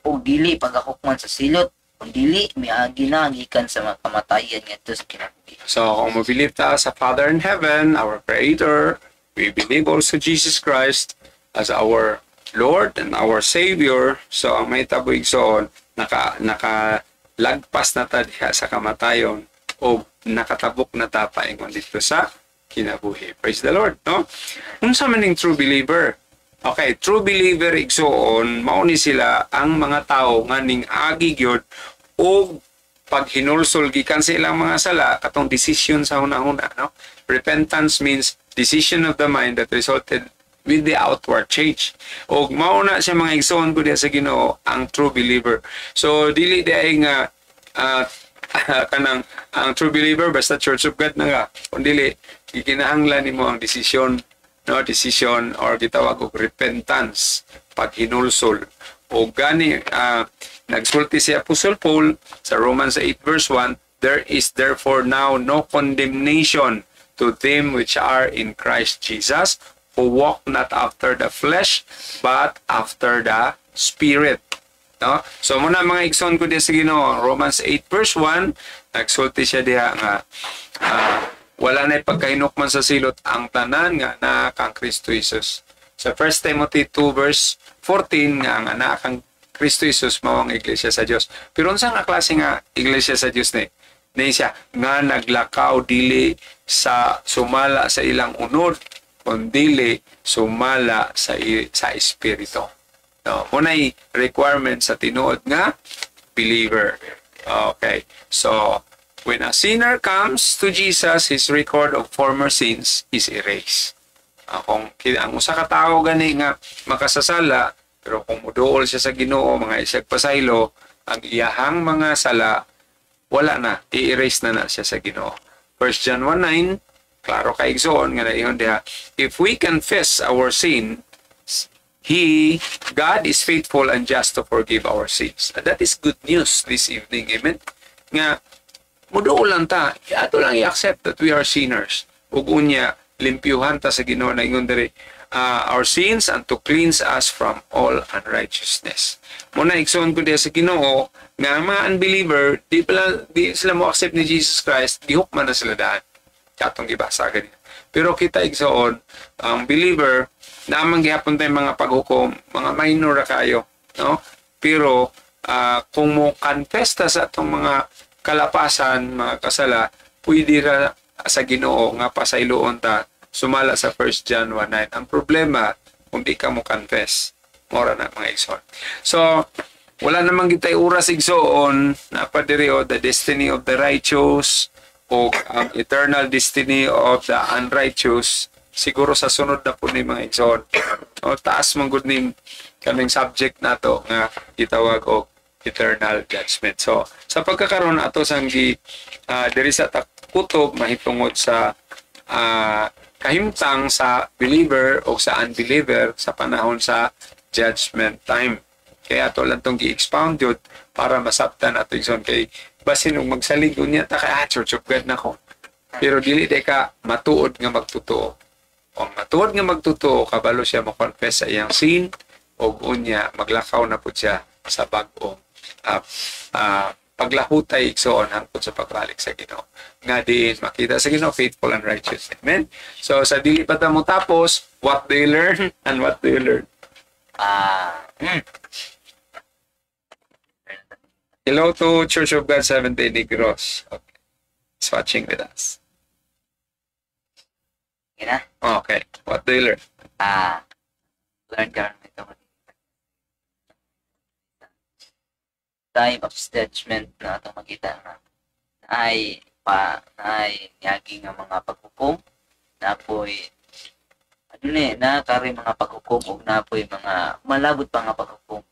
O dili pagahukman sa silot, kung dili miagi na gikan sa mga kamatayan ngadto sa kinabuhi. So kung mabilib ta sa Father in Heaven, our Creator, we believe also Jesus Christ as our Lord and our Savior. So ang may tabuig soon, nakalagpas na ta diha sa kamatayon o nakatabok na ta paingon dito sa kinabuhi. Praise the Lord, no? Unsa man ning true believer? Okay, true believer igsoon, mao ni sila ang mga tao nga ning agi gyud og paghinulsol gikan sa ilang mga sala katong decision sa hunahuna, no? Repentance means decision of the mind that resulted with the outward change. Og mao na siya mga igsoon ko diha sa Ginoo ang true believer. So dili diay nga kanang ang true believer basta Church of God na nga, kundi gikinahanglan nimo ang decision or gitawag og repentance, paghinulsol. O gani nagsulti si Apostle Paul sa Romans 8 verse 1, there is therefore now no condemnation to them which are in Christ Jesus, who walk not after the flesh but after the Spirit. No? So muna mga igsoon ko diya sa Ginoo, Romans 8 verse 1, nagsulti siya diha nga wala na pagkahinukman sa silot ang tanan nga anak ang Kristo Jesus. Sa 1 Timothy 2 verse 14 nga ang anak ang Kristo Jesus mao ang iglesia sa Dios. Pero unsa nga klase nga iglesia sa Dios ni? Ni siya nga naglakaw dili sa sumala sa ilang unod kundili sumala sa espiritu. No, munay requirement sa tinuod nga believer. Okay. So, when a sinner comes to Jesus, his record of former sins is erased. Kung ang usa ka tawo gani nga makasasala, pero kung muduol siya sa Ginoo, mga isag pasaylo, ang iyahang mga sala wala na, i-erase na siya sa Ginoo. 1 John 1:9, klaro kay igsoon nga naingon diha, if we confess our sin, God is faithful and just to forgive our sins. That is good news this evening, amen? Nga, muduol lang ta, ato lang i-accept that we are sinners. Ug unya, limpyuhan ta sa Ginoo na ingon diri, our sins and to cleanse us from all unrighteousness. Muna igsoon ko diha sa Ginoo nga ang mga unbeliever, di sila mo accept ni Jesus Christ, gihukman na sila daan. Katong gibasa ganito. Pero kita igsoon, ang believer, naamang gihapon tayong mga paghukom, mga minor ra kayo, no? Pero kung mo confess ta sa atong mga kalapasan, mga kasala, pwede ra sa Ginoo nga pasayloon ta sumala sa 1 John 1:9. Ang problema kung di ka mo confess, mora na mga igsoon. So, wala namang gitay oras igsoon na padiri o the destiny of the righteous o ang eternal destiny of the unrighteous. Siguro sa sunod na po ni mga igsoon. O, taas mong good name kaming subject na to nga itawag o eternal judgment. So, sa pagkakaroon ato sang diri sa kutob mahitungod sa kahimtang sa believer o sa unbeliever sa panahon sa judgment time. Kaya ato lang itong gi-expound yun para masabtan ato igsoon kay basin og magsalig niya ta kay Church of God na ko. Pero dili ka matuod nga magtotoo. Kung matuod nga magtotoo, kabalo siya mo-confess sa iyang sin, o unya, maglakaw na po siya sa bagong paglahutay igsoon hangtod sa pagbalik sa Ginoo. Nga din, makita sa Ginoo, faithful and righteous. Amen? So, sa dili pa ta mo tapos, what do you learn and what do you learn? Hello to Church of God 70 Negros. Okay. He's watching with us. Okay. What do you learn? Learn karon ito. Time of judgment na ito makita na ay niyagi nga mga paghukom na po'y na kari mga paghukom o na po'y mga malabot pa nga paghukom.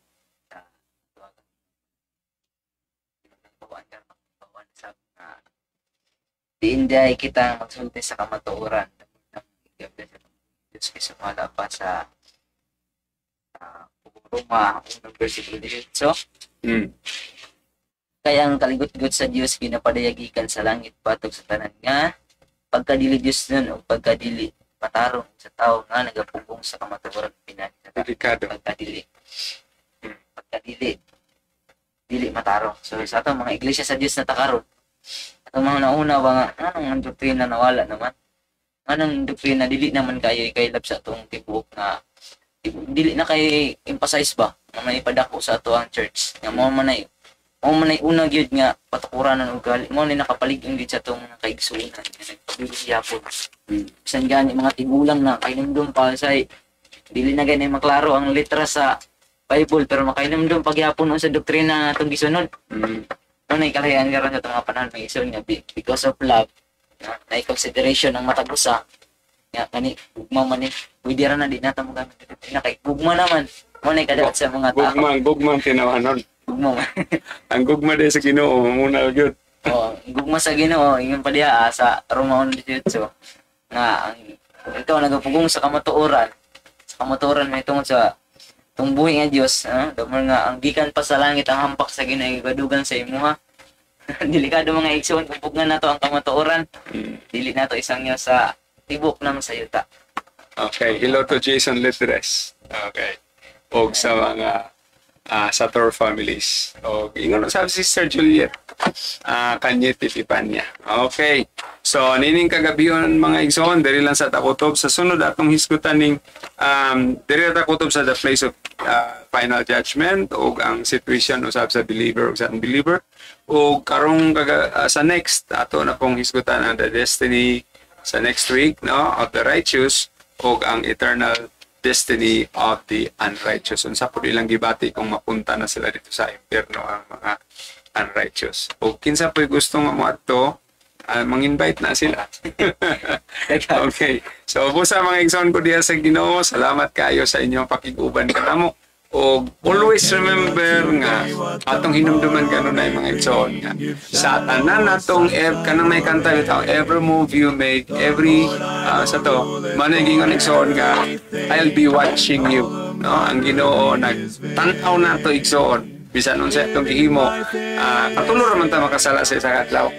Diinday kita magsulti sa kamatuoran. Diyos kay sumala pa sa Roma 1 versikulo 18. Kaya ang kaligot-got sa Diyos ginapadayagikan sa langit patog sa tanan nga pagkadili Diyos nun o pagkadili matarong sa tao nga nagapugong sa kamatuoran pinagi sa pagkadili dili matarong. So sa atong mga iglesia sa Diyos na takaron, atong mga nauna ba nga anong doktrina nawala naman, anong doktrina dili naman kayo ikaylab sa atong tibok nga dili na kay emphasize ba na may padako sa ato ang church nga mo man ay una gyud nga patukuran ng ugali mo ni nakapalig-ing gid sa atong kaigsuonan nga nagpabiliyapon. Bisan gani mga tigulang na kainumdum pa say dili na gani maklaro ang letra sa Bible pero makainumdum pagyapon sa doktrina atong gisunod. Unay kalayan karon sa atong mga panahon may ison nga because of love na consideration ng matag usa nga kani ugma man ni pwede ra na di nata mo gamit na kay ugma naman mo nay kadaot sa mga tao gugma tinawanon gugma ang gugma di sa Ginoo muna gyud gugma sa Ginoo ingon pa diha sa Roma 1:18 nga ang ikaw nagapugong sa kamatuoran may tungod sa tungbuhi nga Dios damol nga ang gikan pa sa langit ang hampak sa Ginoo gadugan sa imuha. Delikado mga igsoon kung nga nato ang kamatuoran. Dili nato isang nyo sa tibok naman sa yuta. Okay, hello to Jason Litres. Okay. Og sa mga Sator families. Og ingon sabi si Sister Juliet. Kanyet Epipanya. Okay. So nining kagabion mga igsoon diri lang sa takutob sa sunod atong hisgutan ning diri takutob sa the place of final judgment og ang situation usab sa believer ug sa unbeliever. O karong sa next ato na pong hisgutan ang the destiny sa next week, no, of the righteous o ang eternal destiny of the unrighteous. Unsa po ilang gibati kung mapunta na sila dito sa impyerno ang mga unrighteous. O kinsa po gusto nga mo adto, mang-invite na sila. Okay. So, busa mga igsoon ko diya sa Ginoo, salamat kayo sa inyong pakiguban kanamo. O always remember nga atong hinumduman kanon ay mga igsoon nga sa tanan natong kanang may kanta bitaw, every move you make, every sa to managingon igsoon nga I'll be watching you, no? Ang Ginoo nagtan-aw nato igsoon bisan unsa atong gihimo, katulor man ta makasala sa isa ka adlaw.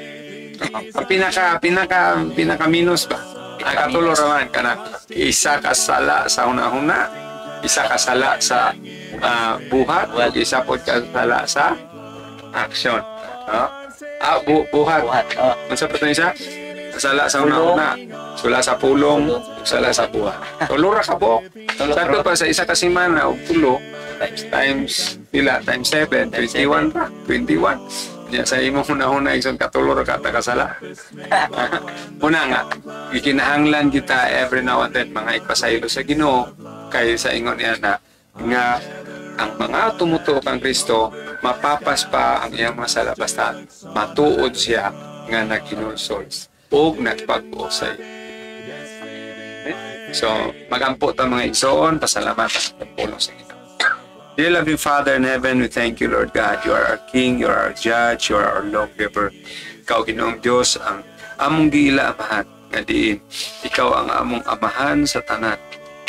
Pinaka minus ba? Katulor man kana isa ka sala sa una-una, isa ka sala sa buhat, isa po ka sala sa action. Buhat. Unsa pa to isa? Sala sa una-una, sala sa pulong, sala sa buhat. Tulora ka po. Sakto pa sa isa ka semana og tulo times pila times 7, 21 pa. 21. Ya sa imo una-una isang katulor ka ta kasala. Una nga, ikinahanglan kita every now and then mga ipasaylo sa Ginoo kay sa ingon niya na nga ang mga tumutuo kang Kristo mapapas pa ang iyang mga sala basta matuod siya nga naghinulsol o nagpag-o sa iyo. So, magampo ta mga igsoon, pasalamat ang pulong sa Ginoo. Dear loving Father in heaven, we thank you, Lord God. You are our King, you are our Judge, you are our lawgiver. Ikaw, Ginoong Diyos, ang among giila amahan, nga diin, ikaw ang among amahan sa tanan.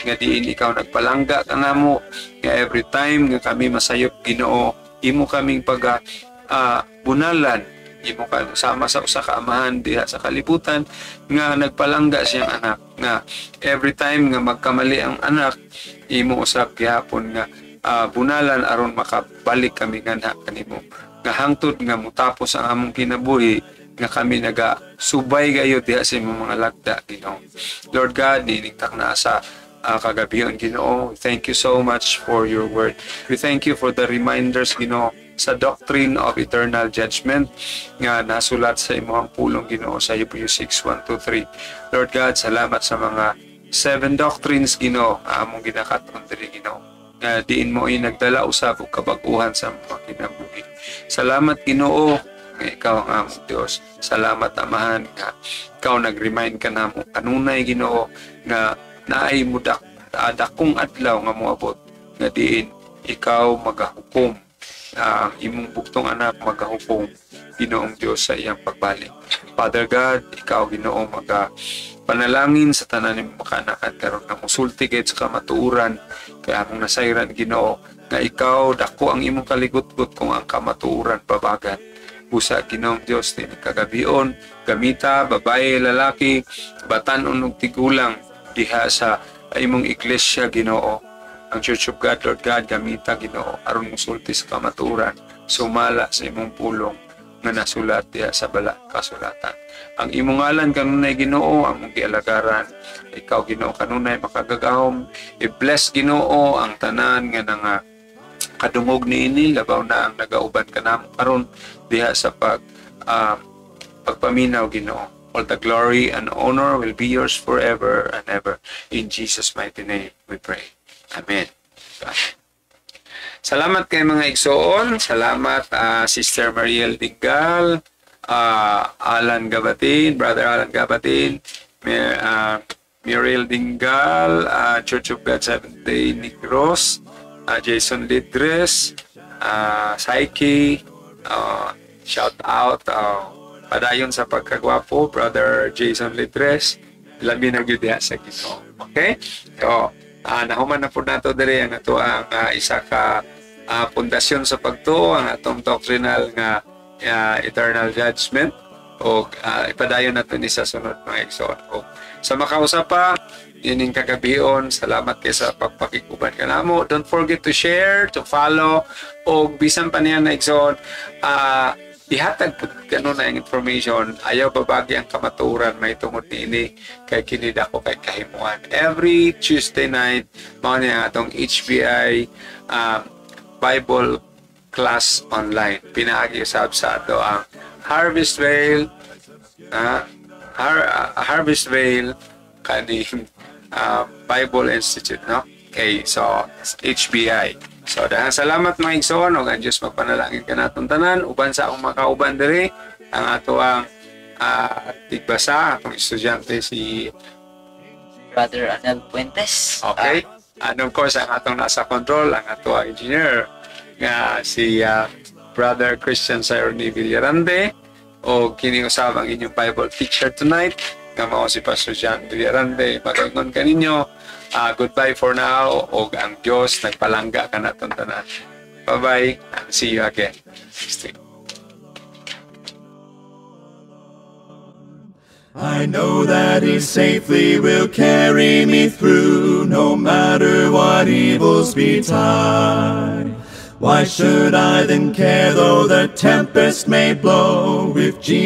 Nga diin, ikaw nagpalangga ka namo, nga every time nga kami masayop, Ginoo, imo kaming bunalan, imo ka sama sa usa ka amahan diha sa kalibutan, nga nagpalangga siyang anak, nga every time nga magkamali ang anak, imo usab gihapon nga bunalan aron makabalik kami nga kanimo nga hangtod nga mutapos ang among kinabuhi nga kami nagasubay gayo diha sa imong mga lagda, Ginoo. Lord God, ninigtak na sa kagabion, Ginoo. Thank you so much for your word. We thank you for the reminders, Ginoo, sa doctrine of eternal judgment nga nasulat sa imong pulong, Ginoo, sa Hebrews 6:1-3. Lord God, salamat sa mga 7 doctrines, Ginoo, among ginakaton diri, Ginoo. Diin mo ay nagdala usab og kabag-uhan sa mga kinabuhi. Salamat, Ginoo, nga ikaw ang among Dios. Salamat, Amahan, nga ikaw nag-remind ka namo kanunay, Ginoo, nga naay mudak dakong adlaw nga moabot nga diin ikaw magahukom, ang imong bugtong anak magahukom, Ginoong Dios, sa iyang pagbalik. Father God, ikaw, Ginoo, panalangin sa tanan ng makanakan karon nga musulti gayud sa kamatuoran kaya among nasayran, Ginoo, nga ikaw dako ang imong kaligutgot kung ang kamatuoran pabagat. Busa, Ginoong Dios, din kagabion gamita babae lalaki batan-on ug tigulang diha sa imong iglesia, Ginoo, ang Church of God, Lord God, gamita, Ginoo, aron musulti sa kamatuoran, sumala sa imong pulong nga nasulat diha sa bala kasulatan. Ang imong ngalan kanunay, Ginoo, ang mong gialagaran. Ikaw, Ginoo, kanunay makagagahom. I-bless, Ginoo, ang tanan nga nga kadungog niini, labaw na ang nagauban ka namo karon diha sa pagpaminaw, Ginoo. All the glory and honor will be yours forever and ever. In Jesus' mighty name we pray. Amen. Salamat kay mga igsoon. Salamat Sister Mariel Dingal, Alan Gabatin, Brother Alan Gabatin, Mariel Dingal, Church of God Seventh-day Negros, Jason Lidres, Saiki, shout out, padayon sa pagkagwapo, Brother Jason Lidres, labi na gyud diha sa Ginoo. Okay? So, nahuman na po nato diri ang ato ang isa ka pundasyon sa pagtuo, ang atong doctrinal nga eternal judgment, o ipadayon nato ni sa sunod mga igsoon. O sa makausap pa ining kagabion, salamat kay sa pagpakikuban kanamo. Don't forget to share, to follow, o bisan pa niya na igsoon, ihatag po gano'n na yung information. Ayaw babagi ang kamaturan, may tungod ni kay kinida ko kay kahimuan. Every Tuesday night, mga niya atong HBI Bible class online. Pinaagi-usab sa ato ang Harvest Vale Harvestvale kaning Bible Institute, no? Okay, so HBI. So dahil salamat mga igsoon, ug ang Dios magpanalangin kanatong tanan uban sa akong makauban diri ang ato ang tigbasa akong estudyante si Brother Anel Puentes. okay. And of course ang atong nasa control ang ato ang engineer nga si Brother Christian Sayroni Villarande o kini usab ang inyong Bible teacher tonight nga mao si Pastor John Villarande. Mag-ingon kaninyo, goodbye for now o ang Dios nagpalangga kanatong tanan. Bye-bye and see you again. I know that He safely will carry me through, no matter what evils betide. Why should I then care though the tempest may blow, if Jesus